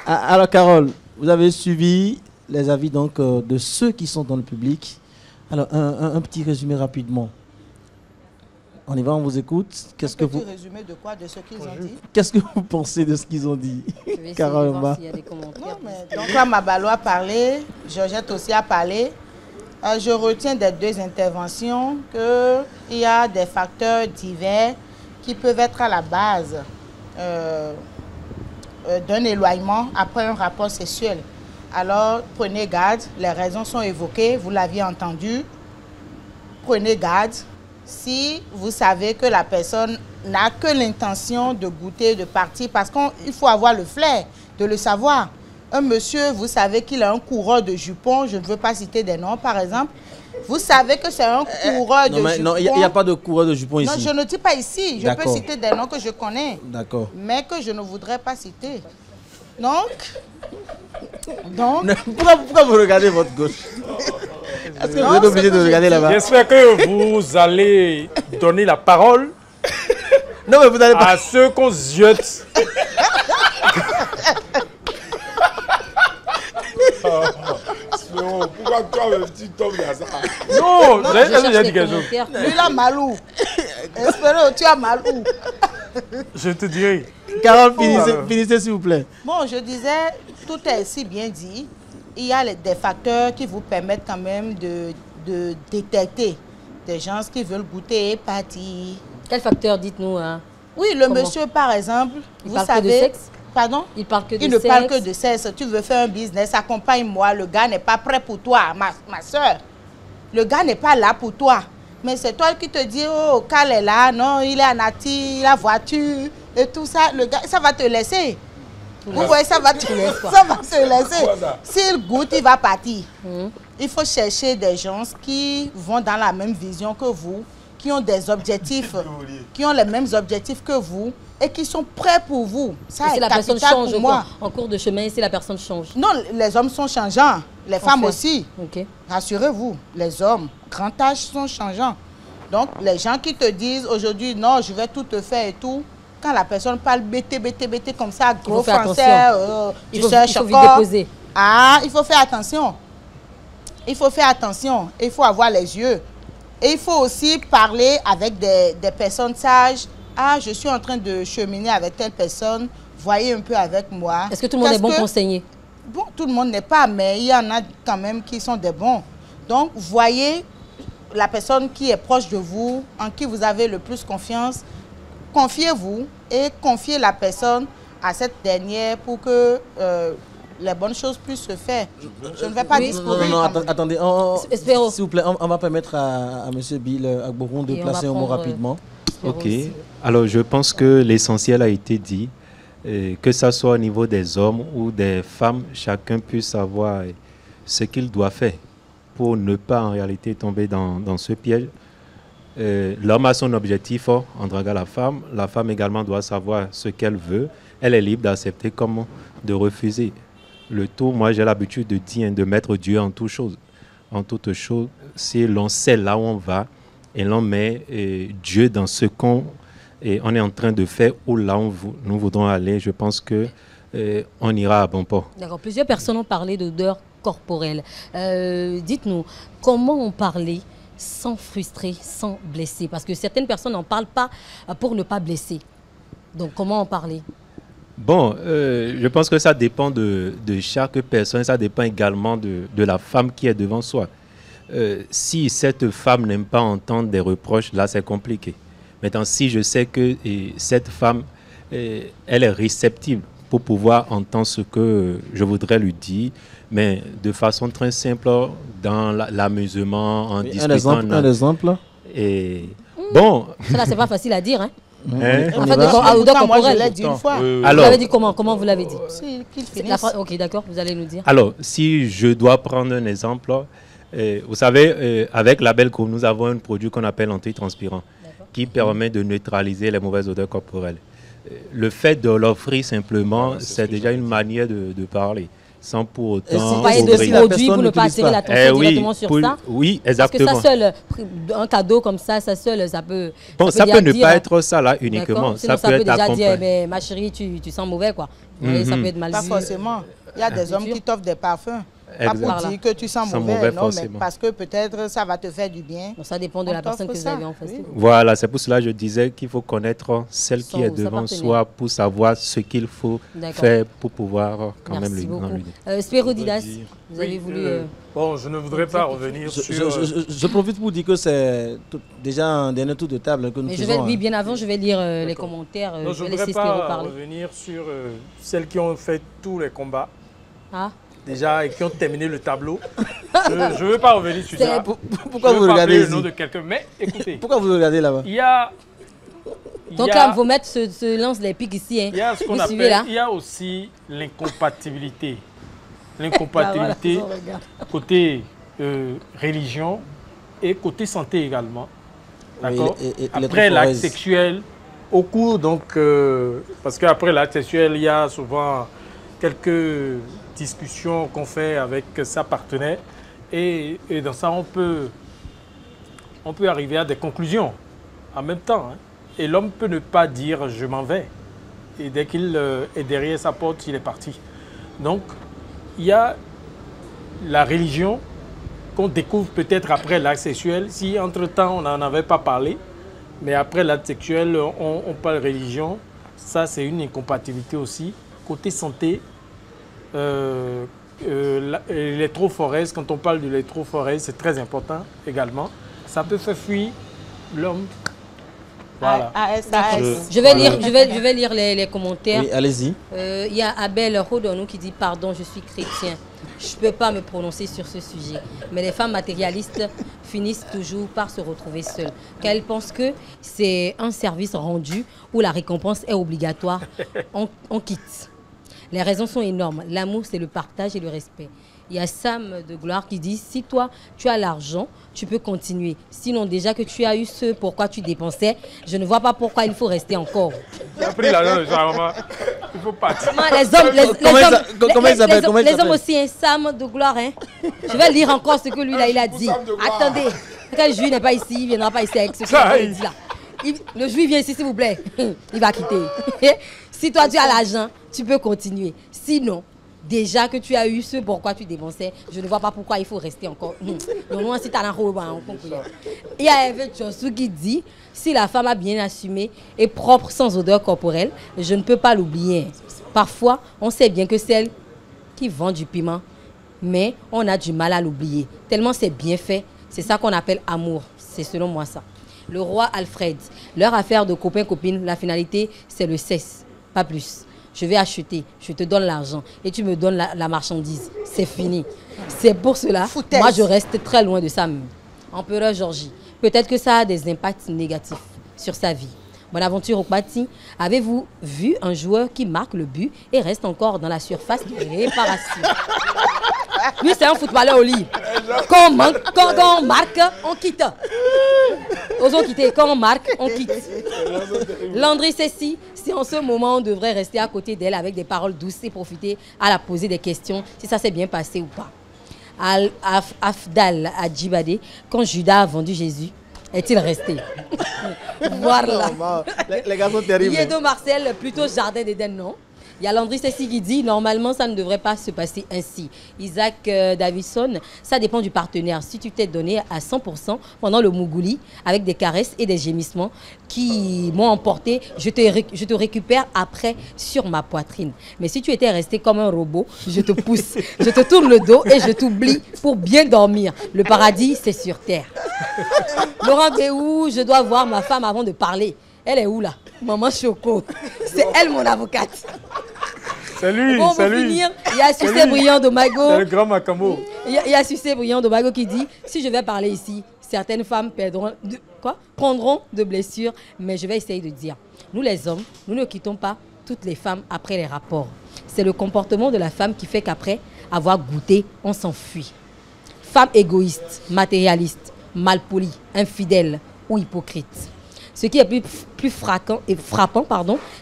Alors, Carole, vous avez suivi les avis donc, de ceux qui sont dans le public. Alors, un petit résumé rapidement. On y va, on vous écoute. Qu'est-ce que vous... résumé de quoi? De ce qu'ils ont dit? Qu'est-ce que vous pensez de ce qu'ils ont dit? Carole, s'il y a des commentaires. Donc, comme Abalo a parlé, Georgette aussi a parlé. Je retiens des 2 interventions qu'il y a des facteurs divers qui peuvent être à la base d'un éloignement après un rapport sexuel. Alors, prenez garde, les raisons sont évoquées, vous l'aviez entendu. Prenez garde. Si vous savez que la personne n'a que l'intention de goûter, de partir, parce qu'il faut avoir le flair de le savoir. Un monsieur, vous savez qu'il a un coureur de jupons, je ne veux pas citer des noms par exemple. Vous savez que c'est un coureur de jupons. Non, il n'y a pas de coureur de jupons ici. Non, je ne dis pas ici. Je peux citer des noms que je connais. D'accord. Mais que je ne voudrais pas citer. Donc pourquoi vous regardez votre gauche? Est-ce que vous êtes obligé de regarder là-bas? J'espère que vous allez donner la parole non, mais vous allez pas... à ceux qu'on ziote. Pourquoi toi, tu tombes dans ça? Non, j'ai dit quelque chose. Lui, il a malou. Espérez, tu as malou. Je te dirai. Carole, finissez s'il vous plaît. Bon, je disais, tout est si bien dit. Il y a des facteurs qui vous permettent quand même de détecter des gens qui veulent goûter et partir. Quel facteur, dites-nous hein? Oui, le monsieur, par exemple, vous savez... Que de sexe? Pardon? Il parle que de sexe. Il ne parle que de sexe. Tu veux faire un business, accompagne-moi. Le gars n'est pas prêt pour toi, ma soeur. Le gars n'est pas là pour toi. Mais c'est toi qui te dis, oh, Carl est là, non, il est à Nati, la voiture et tout ça. Le gars, ça va te laisser. Vous voyez, ça va te laisser. S'il goûte, il va partir. Il faut chercher des gens qui vont dans la même vision que vous, qui ont des objectifs, qui ont les mêmes objectifs que vous et qui sont prêts pour vous. Ça, si la personne change en cours de chemin, si la personne change? Non, les hommes sont changeants, les femmes aussi. Okay. Rassurez-vous, les hommes, grand âge, sont changeants. Donc, les gens qui te disent aujourd'hui, non, je vais tout te faire et tout, quand la personne parle bété comme ça, gros français, il faut vite déposer. Ah, il faut faire attention. Il faut faire attention. Il faut avoir les yeux. Et il faut aussi parler avec des personnes sages. Ah, je suis en train de cheminer avec telle personne. Voyez un peu avec moi. Est-ce que tout le monde est bon conseiller? Bon, tout le monde n'est pas, mais il y en a quand même qui sont des bons. Donc, voyez la personne qui est proche de vous, en qui vous avez le plus confiance. Confiez-vous et confiez la personne à cette dernière pour que les bonnes choses puissent se faire. Je ne vais pas disposer. Non, attendez. S'il vous plaît, on va permettre à M. Bill Agboron de placer un mot rapidement. Ok. Alors, je pense que l'essentiel a été dit. Que ce soit au niveau des hommes ou des femmes, chacun puisse savoir ce qu'il doit faire pour ne pas en réalité tomber dans ce piège. L'homme a son objectif en draguant la femme également doit savoir ce qu'elle veut. Elle est libre d'accepter comme de refuser. Le tout, moi j'ai l'habitude de dire, de mettre Dieu en toute chose. En toute chose, si l'on sait là où on va et l'on met Dieu dans ce qu'on on est en train de faire ou là où nous voudrons aller, je pense que on ira à bon port. D'accord. Plusieurs personnes ont parlé d'odeur corporelle. Dites-nous, comment en parler sans frustrer, sans blesser? Parce que certaines personnes n'en parlent pas pour ne pas blesser. Donc, comment en parler? Bon, je pense que ça dépend de chaque personne. Ça dépend également de la femme qui est devant soi. Si cette femme n'aime pas entendre des reproches, là, c'est compliqué. Maintenant, si je sais que cette femme, elle est réceptive pour pouvoir entendre ce que je voudrais lui dire, mais de façon très simple, dans l'amusement, en discutant. Un exemple et bon. Ça, là, c'est pas facile à dire, hein? En fait, moi, je l'ai dit une fois. Alors, vous l'avez dit comment? Comment vous l'avez dit? Ok, d'accord, vous allez nous dire. Alors, si je dois prendre un exemple, vous savez, avec Label Group, nous avons un produit qu'on appelle antitranspirant, qui permet de neutraliser les mauvaises odeurs corporelles. Le fait de l'offrir simplement, c'est déjà une manière de parler, sans pour autant... Vous parlez de produit pour ne pas attirer l'attention directement sur ça? Oui, exactement. Parce que ça seul, un cadeau comme ça seul, ça peut... Bon, ça peut ne pas être ça là uniquement. Sinon, ça peut déjà dire, mais ma chérie, tu sens mauvais, quoi. Ça peut être mal vu. Pas forcément. Il y a des hommes qui t'offrent des parfums. Pas pour dire que tu sens mauvais, non, mais parce que peut-être ça va te faire du bien. Donc ça dépend de la personne que vous avez en face. Voilà, c'est pour cela que je disais qu'il faut connaître celle qui est devant soi pour savoir ce qu'il faut faire pour pouvoir quand même lui donner. Spéro Didas, vous avez voulu... Bon, je ne voudrais pas revenir sur... Je profite pour dire que c'est déjà un dernier tour de table que nous faisons. Oui, bien avant, je vais lire les commentaires. Non, je ne voudrais pas revenir sur celles qui ont fait tous les combats. Ah. Déjà, et qui ont terminé le tableau. Je ne veux pas revenir sur ça. Pourquoi vous regardez le nom de quelqu'un, mais écoutez. Pourquoi vous regardez là-bas? Donc là, vos maîtres se lancent les pics ici. Hein. Il y a ce qu'on appelle, il y a aussi l'incompatibilité. L'incompatibilité côté religion et côté santé également. D'accord. Après l'acte sexuel, au cours, donc, parce qu'après l'acte sexuel, il y a souvent quelques discussions qu'on fait avec sa partenaire et dans ça on peut arriver à des conclusions en même temps, hein. Et l'homme peut ne pas dire je m'en vais et dès qu'il est derrière sa porte il est parti. Donc il y a la religion qu'on découvre peut-être après l'acte sexuel, si entre temps on n'en avait pas parlé, mais après l'acte sexuel on parle religion, ça c'est une incompatibilité aussi. Côté santé, l'électrophorèse, quand on parle de l'électrophorèse, c'est très important également. Ça peut faire fuir l'homme Voilà. Je vais lire les commentaires. Oui, allez-y. Il y a Abel Rodonou qui dit « Pardon, je suis chrétien. Je ne peux pas me prononcer sur ce sujet. Mais les femmes matérialistes finissent toujours par se retrouver seules. Car elles pensent que c'est un service rendu où la récompense est obligatoire. On quitte. Les raisons sont énormes. L'amour, c'est le partage et le respect. Il y a Sam de Gloire qui dit « Si toi, tu as l'argent, tu peux continuer. Sinon, déjà que tu as eu ce pourquoi tu dépensais, je ne vois pas pourquoi il faut rester encore. » Tu as pris l'argent, maman. Il faut partir. Les hommes aussi, un Sam de Gloire. Hein. Je vais lire encore ce que lui, là, il a dit. Attendez, quand le juif n'est pas ici, il ne viendra pas ici avec ce qu'il a dit là. Le juif vient ici, s'il vous plaît. Il va quitter. Si toi, tu as l'argent, tu peux continuer. Sinon, déjà que tu as eu ce pourquoi tu dépensais, je ne vois pas pourquoi il faut rester encore. Au moins, si tu as la robe, on comprend. Il y a Eve Chosu qui dit si la femme a bien assumé et propre sans odeur corporelle, je ne peux pas l'oublier. Parfois, on sait bien que celle qui vend du piment, mais on a du mal à l'oublier. Tellement c'est bien fait, c'est ça qu'on appelle amour. C'est selon moi ça. Le roi Alfred, leur affaire de copain-copine, la finalité, c'est le sexe, pas plus. Je vais acheter, je te donne l'argent et tu me donnes la marchandise. C'est fini. C'est pour cela, moi je reste très loin de ça. Empereur Georgie, peut-être que ça a des impacts négatifs sur sa vie. Bonaventure Okpati, avez-vous vu un joueur qui marque le but et reste encore dans la surface de réparation? Lui, c'est un footballeur au lit. Quand on marque, on quitte. Osons quitter. Quand on marque, on quitte. Landry Cécile, si en ce moment on devrait rester à côté d'elle avec des paroles douces et profiter à la poser des questions, si ça s'est bien passé ou pas. Afdal Adjibade, quand Judas a vendu Jésus, est-il resté? Voilà. Les gars sont terribles. Yedo Marcel, plutôt Jardin d'Éden, non? Il y a Landry Cécile qui dit normalement ça ne devrait pas se passer ainsi. Isaac Davison, ça dépend du partenaire. Si tu t'es donné à 100% pendant le Mougouli avec des caresses et des gémissements qui m'ont emporté, je te récupère après sur ma poitrine. Mais si tu étais resté comme un robot, je te pousse, je te tourne le dos et je t'oublie pour bien dormir. Le paradis, c'est sur terre. Laurent Béou, je dois voir ma femme avant de parler. Elle est où là? Maman Choco. C'est elle mon avocate. C'est lui, bon, c'est pour lui. finir, il y a Succès Brillant d'Omago. C'est le grand Macamo. Il y a Succès Brillant d'Omago qui dit si je vais parler ici, certaines femmes prendront de blessures, mais je vais essayer de dire. Nous les hommes, nous ne quittons pas toutes les femmes après les rapports. C'est le comportement de la femme qui fait qu'après avoir goûté, on s'enfuit. Femme égoïste, matérialiste, malpolie, infidèle ou hypocrite. Ce qui est plus frappant,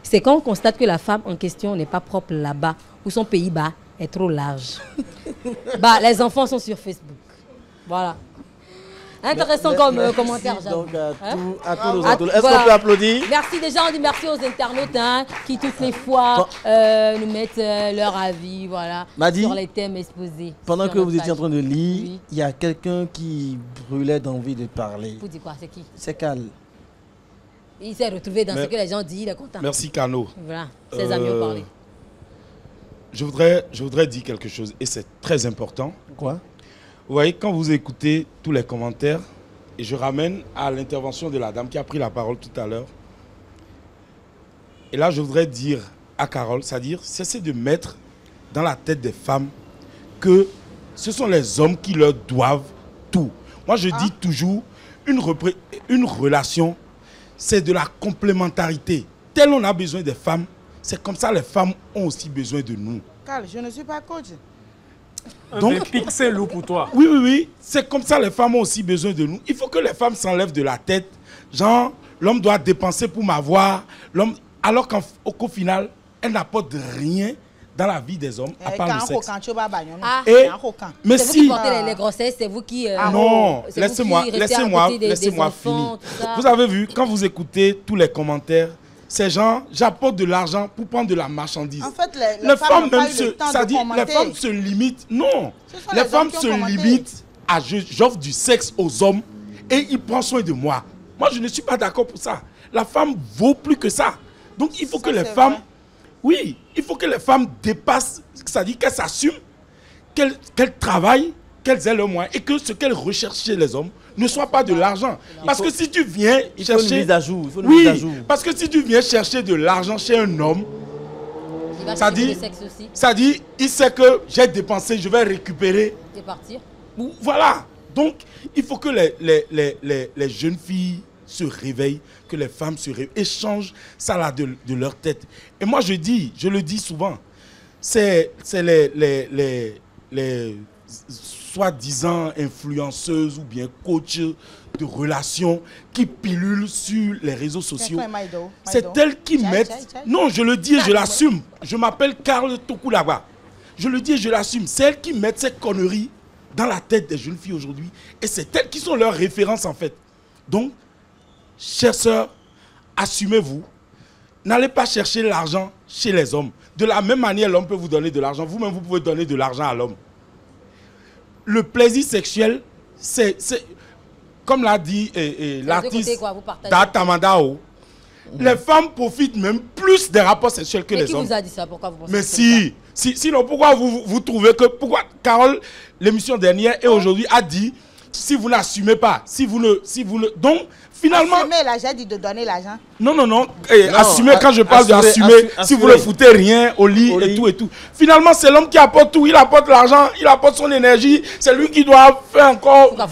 c'est quand on constate que la femme en question n'est pas propre là-bas, ou son pays-bas est trop large. Les enfants sont sur Facebook. Voilà. Intéressant comme commentaire. Donc à tous nos internautes. Est-ce qu'on peut applaudir? Merci déjà, on dit merci aux internautes qui toutes les fois nous mettent leur avis sur les thèmes exposés. Pendant que vous étiez en train de lire, il y a quelqu'un qui brûlait d'envie de parler. Vous dites quoi? C'est qui? C'est Cal. Il s'est retrouvé dans ce que les gens disent, il est content. Merci Cano. Voilà, ses amis ont parlé. Je voudrais dire quelque chose et c'est très important. Quoi? Vous voyez, quand vous écoutez tous les commentaires, et je ramène à l'intervention de la dame qui a pris la parole tout à l'heure. Et là, je voudrais dire à Carole, c'est-à-dire, cessez de mettre dans la tête des femmes que ce sont les hommes qui leur doivent tout. Moi, je dis toujours, une relation, c'est de la complémentarité. Tel on a besoin des femmes, c'est comme ça les femmes ont aussi besoin de nous. Carl, je ne suis pas coach. Donc, c'est loup pour toi. Oui. C'est comme ça les femmes ont aussi besoin de nous. Il faut que les femmes s'enlèvent de la tête. Genre, l'homme doit dépenser pour m'avoir. Alors qu'au final, elle n'apporte rien dans la vie des hommes, à part le sexe. Mais si... C'est vous qui portez les grossesses, c'est vous qui... non, laissez-moi finir. Vous avez vu, quand vous écoutez tous les commentaires, ces gens, j'apporte de l'argent pour prendre de la marchandise. En fait, les femmes se limitent. Non, les femmes se limitent à j'offre du sexe aux hommes et ils prennent soin de moi. Moi, je ne suis pas d'accord pour ça. La femme vaut plus que ça. Donc, il faut que les femmes... Vrai. Oui, il faut que les femmes dépassent, c'est-à-dire qu'elles s'assument, qu'elles travaillent, qu'elles aient le moyen et que ce qu'elles recherchent chez les hommes ne soit pas de l'argent. Parce que si tu viens chercher... Il faut une mise à jour. Oui, parce que si tu viens chercher de l'argent chez un homme, ça dit, il sait que j'ai dépensé, je vais récupérer. Et partir. Voilà. Donc, il faut que les jeunes filles se réveillent, que les femmes se réveillent et changent ça là de leur tête. Et moi, je le dis souvent, c'est les soi-disant influenceuses ou bien coachs de relations qui pilulent sur les réseaux sociaux. C'est elles qui mettent... Non, je le dis et je l'assume. Je m'appelle Karl Tokulaba. Je le dis et je l'assume. C'est elles qui mettent ces conneries dans la tête des jeunes filles aujourd'hui. Et c'est elles qui sont leurs références en fait. Donc, chères sœurs, assumez-vous. N'allez pas chercher l'argent chez les hommes. De la même manière, l'homme peut vous donner de l'argent. Vous-même, vous pouvez donner de l'argent à l'homme. Le plaisir sexuel, c'est comme l'a dit l'artiste Datamandao, les femmes profitent même plus des rapports sexuels que les hommes. Qui vous a dit ça? Pourquoi vous pensez? Mais sinon, pourquoi vous trouvez que... Pourquoi Carole, l'émission dernière et aujourd'hui, a dit, si vous n'assumez pas, si vous ne... Donc, finalement... Assumer, là, j'ai dit de donner l'argent. Non. Assumer, quand je parle d'assumer, si vous ne foutez rien au lit et tout. Finalement, c'est l'homme qui apporte tout. Il apporte l'argent, il apporte son énergie. C'est lui qui doit faire encore... La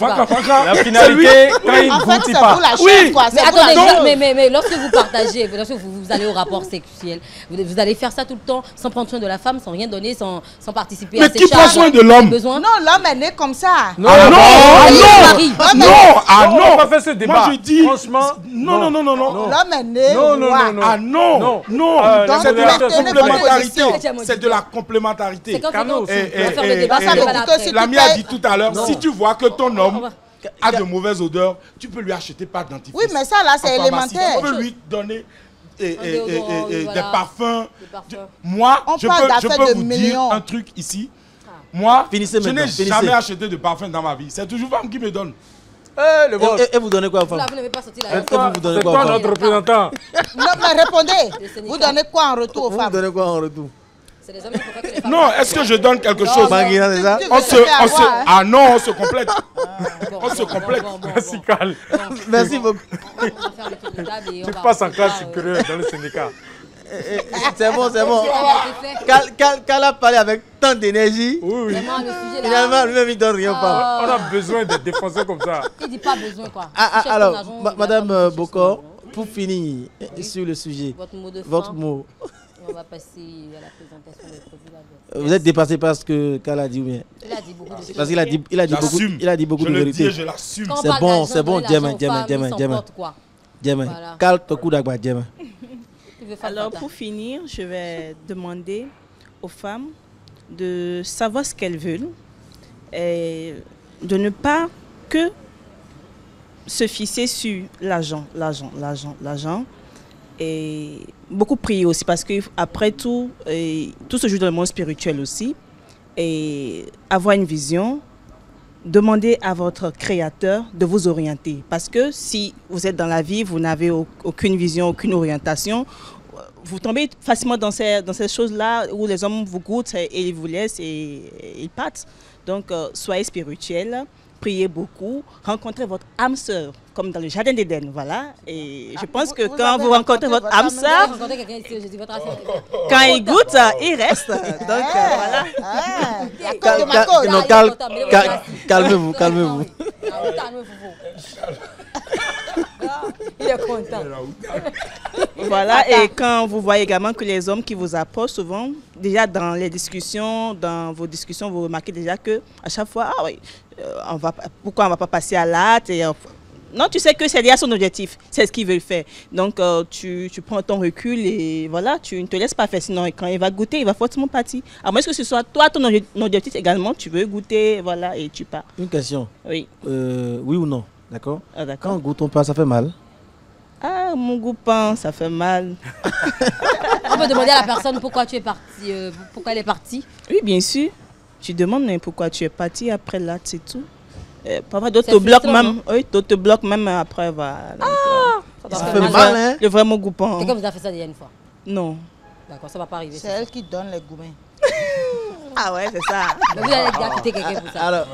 finalité, quand il ne goûte pas. Oui. Mais attendez, mais lorsque vous partagez, lorsque vous allez au rapport sexuel, vous allez faire ça tout le temps, sans prendre soin de la femme, sans rien donner, sans participer à ses charges. Mais qui prend soin de l'homme? Non, l'homme est né comme ça. Non, on va faire ce débat. Moi, je dis... Franchement, non. L'homme est né. Non. C'est de la complémentarité. C'est quand on va faire le débat, ça va l'après. L'ami a dit tout à l'heure, si tu vois que ton homme a de mauvaises odeurs, tu peux lui acheter pas de dentifrice. Oui, mais ça là, c'est élémentaire. Tu peux lui donner des parfums. Moi, je peux vous dire un truc ici. Moi, je n'ai jamais acheté de parfum dans ma vie. C'est toujours femme qui me donne. Et vous donnez quoi aux femmes? Vous n'avez pas sorti la C'est toi notre représentant. Non, mais répondez. Vous donnez quoi en retour aux femmes? Vous donnez quoi en retour? C'est les hommes qui préfèrent que les femmes. Non, est-ce que je donne quelque chose? Ah non, on se complète. On se complète. Merci, Carl. Merci beaucoup. Tu passes en classe supérieure dans le syndicat. C'est bon. Carl a parlé avec tant d'énergie. Oui. Finalement, lui-même, il ne donne rien aux femmes. On a besoin de défoncer comme ça. Il ne dit pas besoin, quoi. Alors, Madame Bokor, pour finir sur le sujet, votre mot. On va passer à la présentation des produits là. Vous êtes dépassé par ce que Carl a dit ou bien? Il a dit beaucoup de choses. Parce qu'il a dit beaucoup de vérité. Je l'assume. C'est bon, Djemma. Carl Tokudagba, Djemma. Alors, pour finir, je vais demander aux femmes de savoir ce qu'elles veulent et de ne pas que se fixer sur l'argent. Et beaucoup prier aussi parce qu'après tout, tout se joue dans le monde spirituel aussi. Et avoir une vision, demander à votre créateur de vous orienter. Parce que si vous êtes dans la vie, vous n'avez aucune vision, aucune orientation, vous tombez facilement dans ces choses-là où les hommes vous goûtent et ils vous laissent et ils partent. Donc, soyez spirituels, priez beaucoup, rencontrez votre âme sœur, comme dans le jardin d'Éden, voilà. Et je pense que quand vous rencontrez votre âme sœur, quand il goûte, il reste. Donc, voilà. Calmez-vous. Il est content. Voilà, et quand vous voyez également que les hommes qui vous approchent souvent, déjà dans vos discussions, vous remarquez déjà que à chaque fois, pourquoi on ne va pas passer à l'acte non, tu sais que c'est déjà son objectif, c'est ce qu'il veut faire. Donc, tu prends ton recul et voilà, tu ne te laisses pas faire. Sinon, quand il va goûter, il va forcément partir. À moins que ce soit toi, ton objectif également, tu veux goûter, voilà, et tu pars. Une question. Oui. Oui ou non? D'accord. D'accord. Quand on goûte pas, ça fait mal? Ah, mon goupin, ça fait mal. On peut demander à la personne pourquoi tu es partie, pourquoi elle est partie? Oui, bien sûr. Tu demandes mais pourquoi tu es partie après l'acte, c'est tout. Parfois, d'autres te bloquent même. Oui, d'autres te bloquent même après. Voilà. Ça fait mal, hein? Le vrai goupin. Quelqu'un vous a fait ça déjà une fois? Non. D'accord, ça va pas arriver. C'est elle qui donne les goumins. Ah ouais, c'est ça. Mais vous allez quitter quelqu'un pour ça. Alors,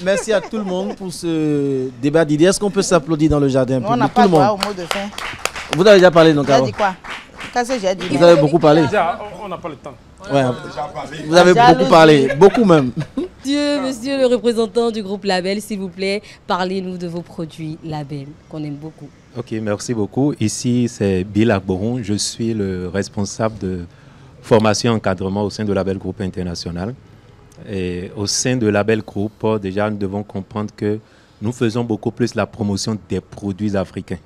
merci à tout le monde pour ce débat d'idées. Est-ce qu'on peut s'applaudir dans le jardin public? On n'a pas le droit au mot de fin. Vous avez déjà parlé, donc. J'ai dit quoi? Qu'est-ce que j'ai dit? Vous avez beaucoup parlé. On n'a pas le temps. Ouais, vous avez beaucoup parlé, beaucoup même. Monsieur le représentant du groupe Label, s'il vous plaît, parlez-nous de vos produits Label, qu'on aime beaucoup. Ok, merci beaucoup. Ici, c'est Bill Agboron. Je suis le responsable de formation et encadrement au sein de Label Groupe International. Et au sein de Label Groupe, déjà, nous devons comprendre que nous faisons beaucoup plus la promotion des produits africains.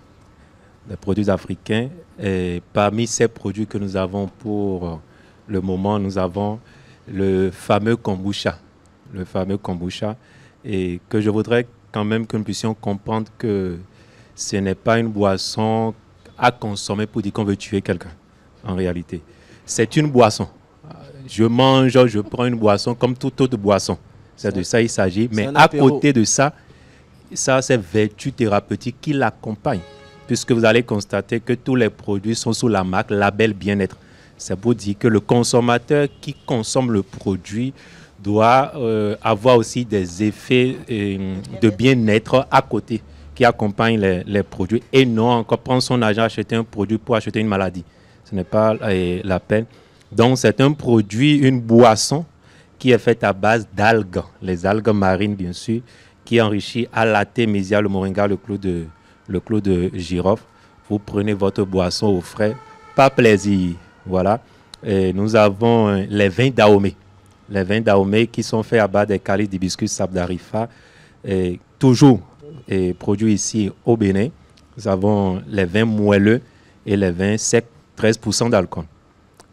Des produits africains. Et parmi ces produits que nous avons pour le moment, nous avons le fameux kombucha. Le fameux kombucha. Et que je voudrais quand même que nous puissions comprendre que ce n'est pas une boisson à consommer pour dire qu'on veut tuer quelqu'un, en réalité. C'est une boisson. Je mange, je prends une boisson comme toute autre boisson. C'est de ça il s'agit. Mais à côté de ça, c'est vertus thérapeutiques qui l'accompagnent. Puisque vous allez constater que tous les produits sont sous la marque Label Bien-être. C'est pour dire que le consommateur qui consomme le produit doit avoir aussi des effets de bien-être à côté qui accompagnent les produits et non encore prendre son argent acheter un produit pour acheter une maladie. Ce n'est pas la peine. Donc c'est un produit, une boisson qui est faite à base d'algues, les algues marines bien sûr, qui est enrichie à l'artémisia, le moringa, le clou de girofle. Vous prenez votre boisson au frais, pas plaisir. Voilà. Et nous avons les vins Dahomey. Les vins Dahomey qui sont faits à base des calices d'hibiscus sable d'Arifa. Toujours produits ici au Bénin. Nous avons les vins moelleux et les vins secs, 13% d'alcool.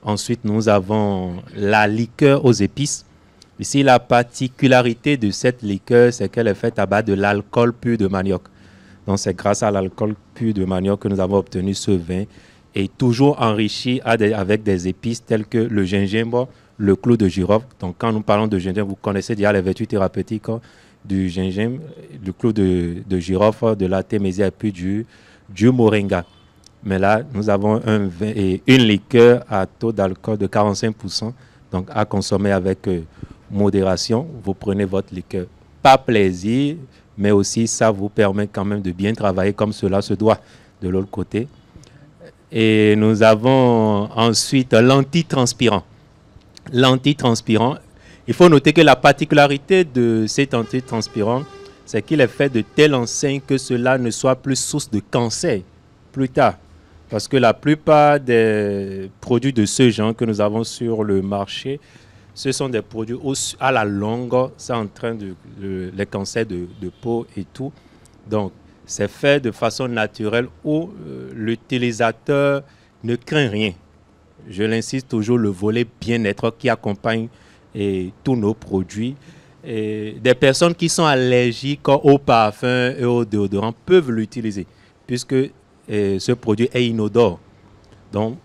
Ensuite, nous avons la liqueur aux épices. Ici, la particularité de cette liqueur, c'est qu'elle est faite à base de l'alcool pur de manioc. Donc, c'est grâce à l'alcool pur de manioc que nous avons obtenu ce vin et toujours enrichi avec des épices telles que le gingembre, le clou de girofle. Donc, quand nous parlons de gingembre, vous connaissez déjà les vertus thérapeutiques du gingembre, du clou de girofle, de l'artémisia et puis du moringa. Mais là, nous avons une liqueur à taux d'alcool de 45%, donc à consommer avec modération. Vous prenez votre liqueur, pas plaisir, mais aussi ça vous permet quand même de bien travailler comme cela se doit de l'autre côté. Et nous avons ensuite l'antitranspirant. L'antitranspirant, il faut noter que la particularité de cet antitranspirant, c'est qu'il est fait de telle enseigne que cela ne soit plus source de cancer plus tard. Parce que la plupart des produits de ce genre que nous avons sur le marché, ce sont des produits à la longue, ça entraîne les cancers de peau et tout. Donc, c'est fait de façon naturelle où l'utilisateur ne craint rien. Je l'insiste toujours, le volet bien-être qui accompagne tous nos produits. Et des personnes qui sont allergiques aux parfums et aux déodorants peuvent l'utiliser, puisque ce produit est inodore. Donc,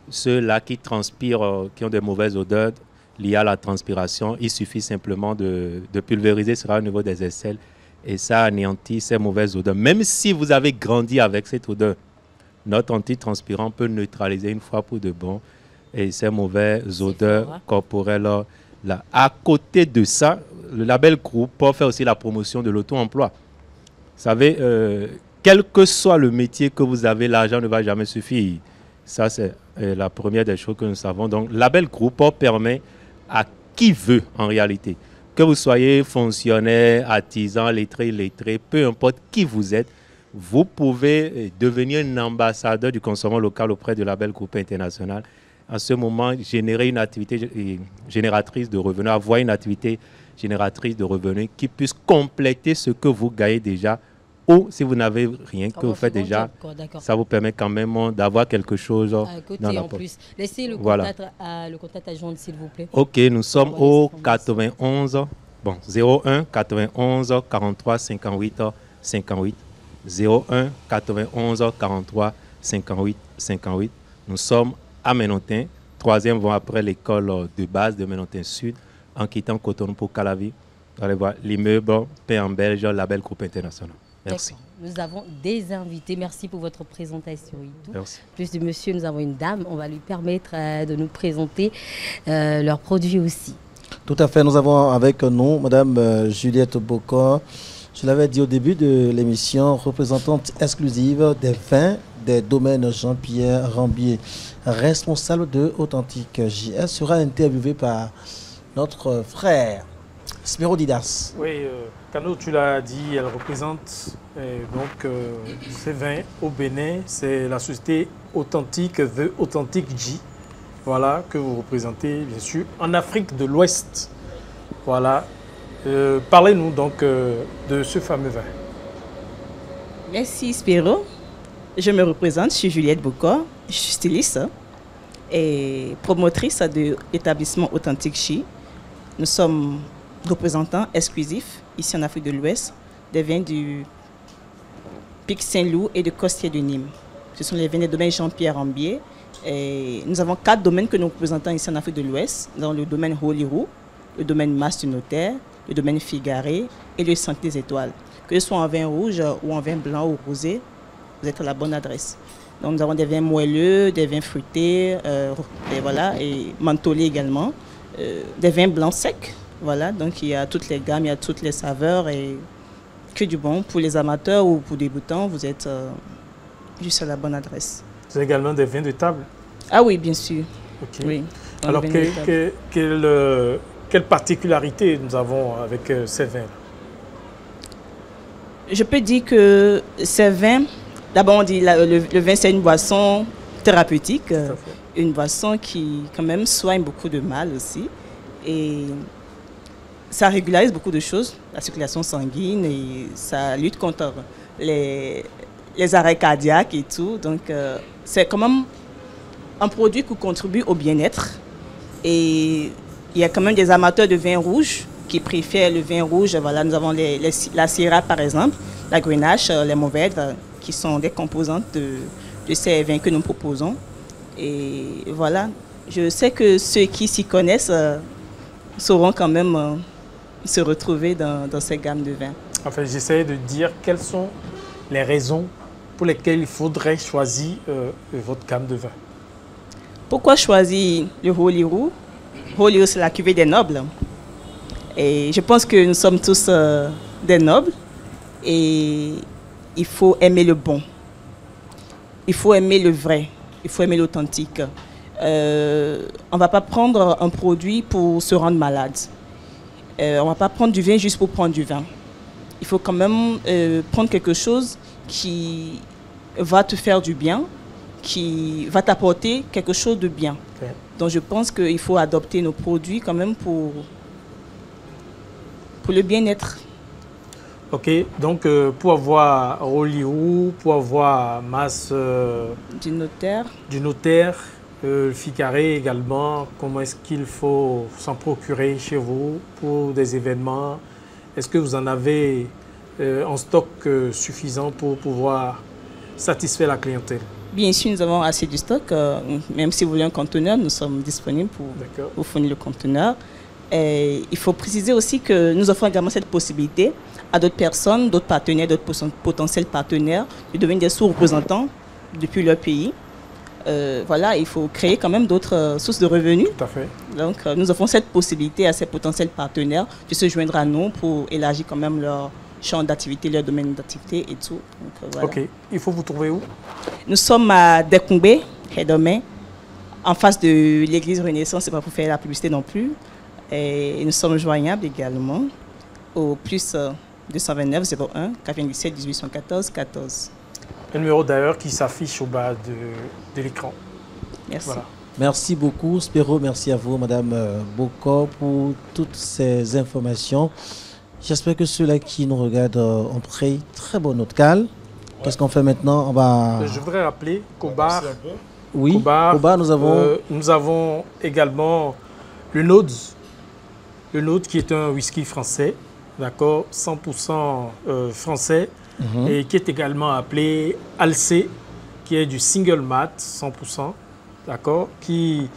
ceux-là qui transpirent, qui ont des mauvaises odeurs liées à la transpiration, il suffit simplement de pulvériser cela au niveau des aisselles et ça anéantit ces mauvaises odeurs. Même si vous avez grandi avec cette odeur, notre antitranspirant peut neutraliser une fois pour de bon et ces mauvaises odeurs corporelles. Là. À côté de ça, le label Groupe fait aussi la promotion de l'auto-emploi. Vous savez, quel que soit le métier que vous avez, l'argent ne va jamais suffire. Ça, c'est la première des choses que nous savons. Donc, Label Groupe permet à qui veut, en réalité, que vous soyez fonctionnaire, artisan, lettré, peu importe qui vous êtes, vous pouvez devenir un ambassadeur du consommation local auprès de Label Groupe International. À ce moment, générer une activité génératrice de revenus, avoir une activité génératrice de revenus qui puisse compléter ce que vous gagnez déjà. Ou si vous n'avez rien que vous faites déjà, ça vous permet quand même d'avoir quelque chose dans la poche. Laissez le contact à joindre, s'il vous plaît. Ok, nous sommes au 91, 01 91 43 58 58. 01 91 43 58 58. Nous sommes à Menontin, 3e vont après l'école de base de Menontin Sud, en quittant Cotonou pour Calavi. Vous allez voir l'immeuble peint en belge, Label Groupe International. Merci. Nous avons des invités. Merci pour votre présentation. Merci. Plus de monsieur, nous avons une dame. On va lui permettre de nous présenter leurs produits aussi. Tout à fait. Nous avons avec nous Madame Juliette Bocor. Je l'avais dit au début de l'émission, représentante exclusive des vins des domaines Jean-Pierre Rambier, responsable de Authentique J. Elle sera interviewée par notre frère Spiro Didas. Oui, Kano, tu l'as dit, elle représente ces vins au Bénin. C'est la société Authentique, The Authentic J. Voilà, que vous représentez, bien sûr, en Afrique de l'Ouest. Voilà. Parlez-nous donc de ce fameux vin. Merci Spiro. Je me représente, je suis Juliette Bocor, je suis styliste et promotrice de l'établissement Authentique J. Nous sommes représentants exclusifs ici en Afrique de l'Ouest des vins du Pic Saint-Loup et de Costier de Nîmes. Ce sont les vins des domaines Jean-Pierre Rambier. Et nous avons 4 domaines que nous représentons ici en Afrique de l'Ouest, dans le domaine Holirou, le domaine Mas du Notaire, le domaine Figaré et le Santé des Étoiles. Que ce soit en vin rouge ou en vin blanc ou rosé, vous êtes à la bonne adresse. Donc nous avons des vins moelleux, des vins fruités, et mentholés également, des vins blancs secs. Voilà, donc il y a toutes les gammes, il y a toutes les saveurs et que du bon. Pour les amateurs ou pour débutants, vous êtes juste à la bonne adresse. C'est également des vins de table? Ah oui, bien sûr. Okay. Oui, alors, quelle particularité nous avons avec ces vins? Je peux dire que ces vins, d'abord on dit le vin c'est une boisson thérapeutique, une boisson qui quand même soigne beaucoup de mal aussi. Et ça régularise beaucoup de choses, la circulation sanguine et ça lutte contre les arrêts cardiaques et tout. Donc c'est quand même un produit qui contribue au bien-être. Et il y a quand même des amateurs de vin rouge qui préfèrent le vin rouge. Voilà, nous avons la Syrah par exemple, la Grenache, les Mourvèdre, qui sont des composantes de ces vins que nous proposons. Et voilà, je sais que ceux qui s'y connaissent sauront quand même se retrouver dans ces gammes de vins. Enfin, j'essaie de dire quelles sont les raisons pour lesquelles il faudrait choisir votre gamme de vins. Pourquoi choisir le Holirou? Holirou, c'est la cuvée des nobles. Et je pense que nous sommes tous des nobles. Et il faut aimer le bon. Il faut aimer le vrai. Il faut aimer l'authentique. On ne va pas prendre un produit pour se rendre malade. On ne va pas prendre du vin juste pour prendre du vin. Il faut quand même prendre quelque chose qui va te faire du bien, qui va t'apporter quelque chose de bien. Okay. Donc je pense qu'il faut adopter nos produits quand même pour le bien-être. Ok, donc pour avoir Holirou, pour avoir Mas du Notaire, le Figaré également, comment est-ce qu'il faut s'en procurer chez vous pour des événements? Est-ce que vous en avez en stock suffisant pour pouvoir satisfaire la clientèle? Bien sûr, nous avons assez de stock. Même si vous voulez un conteneur, nous sommes disponibles pour vous fournir le conteneur. Et il faut préciser aussi que nous offrons également cette possibilité à d'autres personnes, d'autres partenaires, d'autres potentiels partenaires de devenir des sous-représentants depuis leur pays. Voilà, il faut créer quand même d'autres sources de revenus. Tout à fait. Donc, nous offrons cette possibilité à ces potentiels partenaires de se joindre à nous pour élargir quand même leur champ d'activité, leur domaine d'activité et tout. Donc, voilà. Ok. Il faut vous trouver où? Nous sommes à Dekoumbe, Hedome, en face de l'église Renaissance. C'est pas pour faire la publicité non plus. Et nous sommes joignables également au plus 229 01 97 18 114 14. Un numéro d'ailleurs qui s'affiche au bas de l'écran. Merci. Voilà. Merci beaucoup, Spiro. Merci à vous, Madame Bocor, pour toutes ces informations. J'espère que ceux-là qui nous regardent ont pris très bonne note. Cal, qu'est-ce qu'on fait maintenant? Je voudrais rappeler qu'au bar, oui, au bar nous avons également le Nodes. Le Nodes qui est un whisky français, d'accord, 100% français, et qui est également appelé Alcé, qui est du single malt 100%, d'accord, qui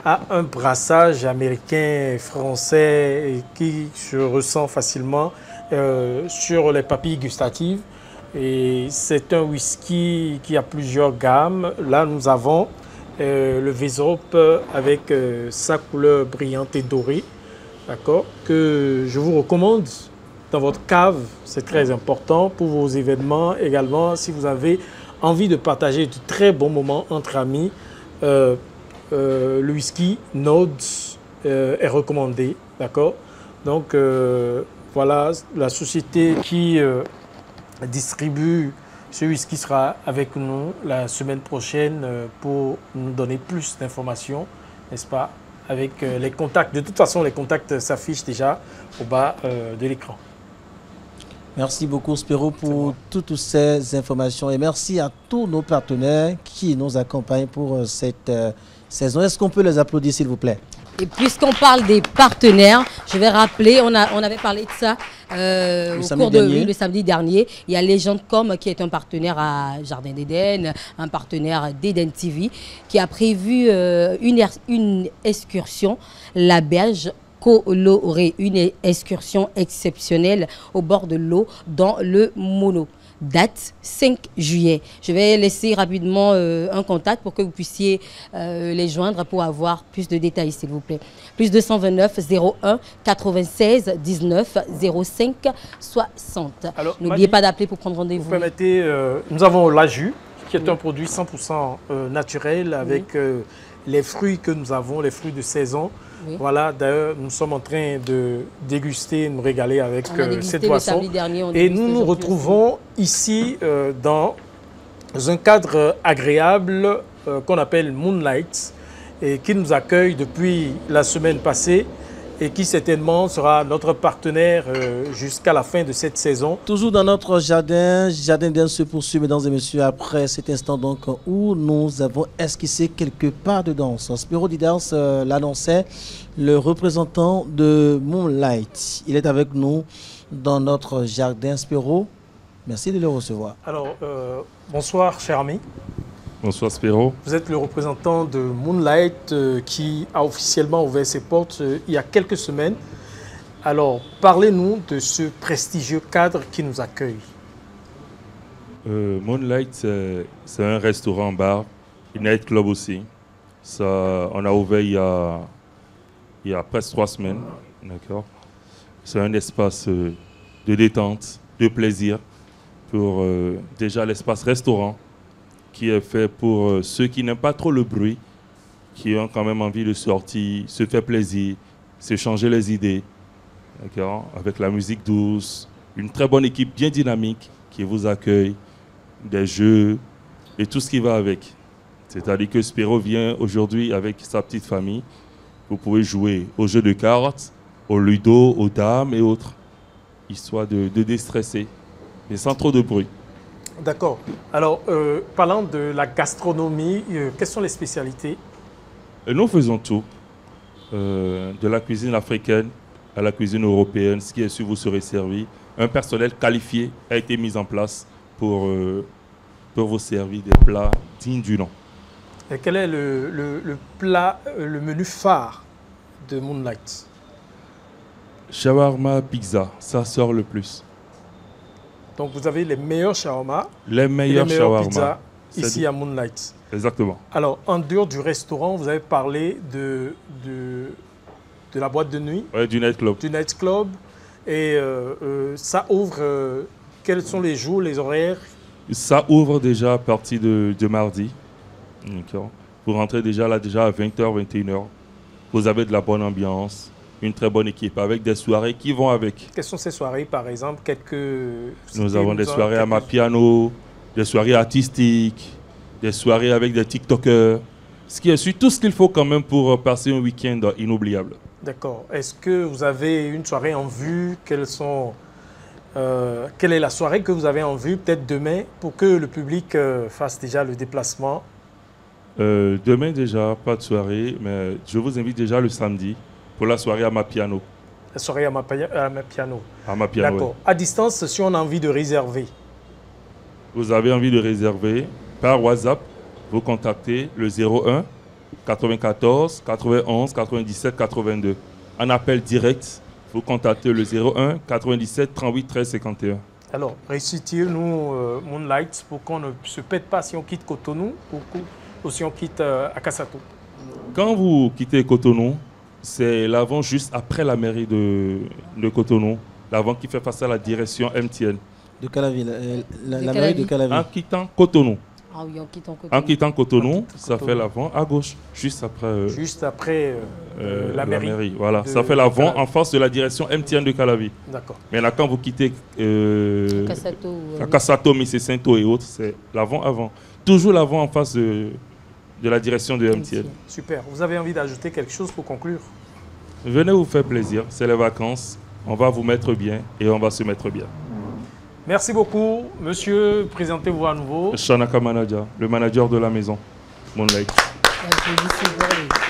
a un brassage américain, français, et qui se ressent facilement sur les papilles gustatives. Et c'est un whisky qui a plusieurs gammes. Là, nous avons le Vézop avec sa couleur brillante et dorée. d'accord, que je vous recommande dans votre cave. C'est très important pour vos événements également. Si vous avez envie de partager de très bons moments entre amis, le whisky Nodes est recommandé, d'accord. Donc voilà, la société qui distribue ce whisky sera avec nous la semaine prochaine pour nous donner plus d'informations, n'est-ce pas, avec les contacts. De toute façon, les contacts s'affichent déjà au bas de l'écran. Merci beaucoup Spéro pour toutes ces informations et merci à tous nos partenaires qui nous accompagnent pour cette saison. Est-ce qu'on peut les applaudir s'il vous plaît? Et puisqu'on parle des partenaires, je vais rappeler, on avait parlé de ça le samedi dernier. Il y a Legend.com qui est un partenaire à Jardin d'Éden, un partenaire d'Eden TV, qui a prévu une excursion, la berge colorée, une excursion exceptionnelle au bord de l'eau dans le Mono. Date 5 juillet. Je vais laisser rapidement un contact pour que vous puissiez les joindre pour avoir plus de détails, s'il vous plaît. Plus 229 01 96 19 05 60. N'oubliez pas d'appeler pour prendre rendez-vous. Vous permettez, nous avons la jus, qui est un produit 100% naturel avec les fruits que nous avons, les fruits de saison. Oui. Voilà, d'ailleurs, nous sommes en train de déguster, nous régaler avec cette boisson. Et nous nous retrouvons ici dans un cadre agréable qu'on appelle Moonlight et qui nous accueille depuis la semaine passée et qui certainement sera notre partenaire jusqu'à la fin de cette saison. Toujours dans notre jardin, Jardin d'Éden se poursuit, mesdames et messieurs, après cet instant donc où nous avons esquissé quelques pas de danse. Spéro Didars l'annonçait, le représentant de Moonlight. Il est avec nous dans notre jardin. Spéro, merci de le recevoir. Alors, bonsoir cher ami. Bonsoir Spéro. Vous êtes le représentant de Moonlight qui a officiellement ouvert ses portes il y a quelques semaines. Alors, parlez-nous de ce prestigieux cadre qui nous accueille. Moonlight, c'est un restaurant-bar, une nightclub aussi. Ça, on a ouvert il y a presque 3 semaines. D'accord. C'est un espace de détente, de plaisir pour déjà l'espace restaurant, qui est fait pour ceux qui n'aiment pas trop le bruit, qui ont quand même envie de sortir, se faire plaisir, se changer les idées, avec la musique douce, une très bonne équipe bien dynamique qui vous accueille, des jeux et tout ce qui va avec. C'est-à-dire que Spéro vient aujourd'hui avec sa petite famille. Vous pouvez jouer aux jeux de cartes, au ludo, aux dames et autres, histoire de déstresser, mais sans trop de bruit. D'accord. Alors, parlant de la gastronomie, quelles sont les spécialités? Nous faisons tout. De la cuisine africaine à la cuisine européenne, ce qui est sûr vous serez servi. Un personnel qualifié a été mis en place pour vous servir des plats dignes du nom. Et quel est le plat, le menu phare de Moonlight? Shawarma, pizza, ça sort le plus. Donc vous avez les meilleurs shawarma, les meilleurs pizzas ici à Moonlight. Exactement. Alors, en dehors du restaurant, vous avez parlé de la boîte de nuit. Oui, du nightclub. Du nightclub. Et ça ouvre, quels sont les jours, les horaires? Ça ouvre déjà à partir de mardi. Vous rentrez déjà là à 20h, 21h. Vous avez de la bonne ambiance. Une très bonne équipe avec des soirées qui vont avec. Quelles sont ces soirées, par exemple? Nous avons des soirées à Amapiano, des soirées artistiques, des soirées avec des TikTokers. Ce qui est sur tout ce qu'il faut quand même pour passer un week-end inoubliable. D'accord. Est-ce que vous avez une soirée en vue? Quelle est la soirée que vous avez en vue, peut-être demain, pour que le public fasse déjà le déplacement? Demain déjà, pas de soirée, mais je vous invite déjà le samedi pour la soirée à Amapiano. La soirée à Amapiano. À Amapiano. D'accord. À distance, si on a envie de réserver? Vous avez envie de réserver par WhatsApp, vous contactez le 01 94 91 97 82. En appel direct, vous contactez le 01 97 38 13 51. Alors, récitez-nous Moonlight pour qu'on ne se pète pas si on quitte Cotonou ou si on quitte Akasato. Quand vous quittez Cotonou, C'est l'avant juste après la mairie de Cotonou. L'avant qui fait face à la direction MTN. De Calavi, la mairie de Calavi. En quittant Cotonou. Ah oui, en quittant Cotonou. En quittant Cotonou, ça fait l'avant à gauche, juste après. Juste après la mairie. Voilà, ça fait l'avant en face de la direction MTN de Calavi. D'accord. Mais là, quand vous quittez Kassato, Missé-Sainto et autres, c'est l'avant-avant. Toujours l'avant en face de la direction de MTN. Super. Vous avez envie d'ajouter quelque chose pour conclure? Venez vous faire plaisir, c'est les vacances. On va vous mettre bien et on va se mettre bien. Merci beaucoup. Monsieur, présentez-vous à nouveau. Shanaka Manager, le manager de la maison. Moonlight. Merci.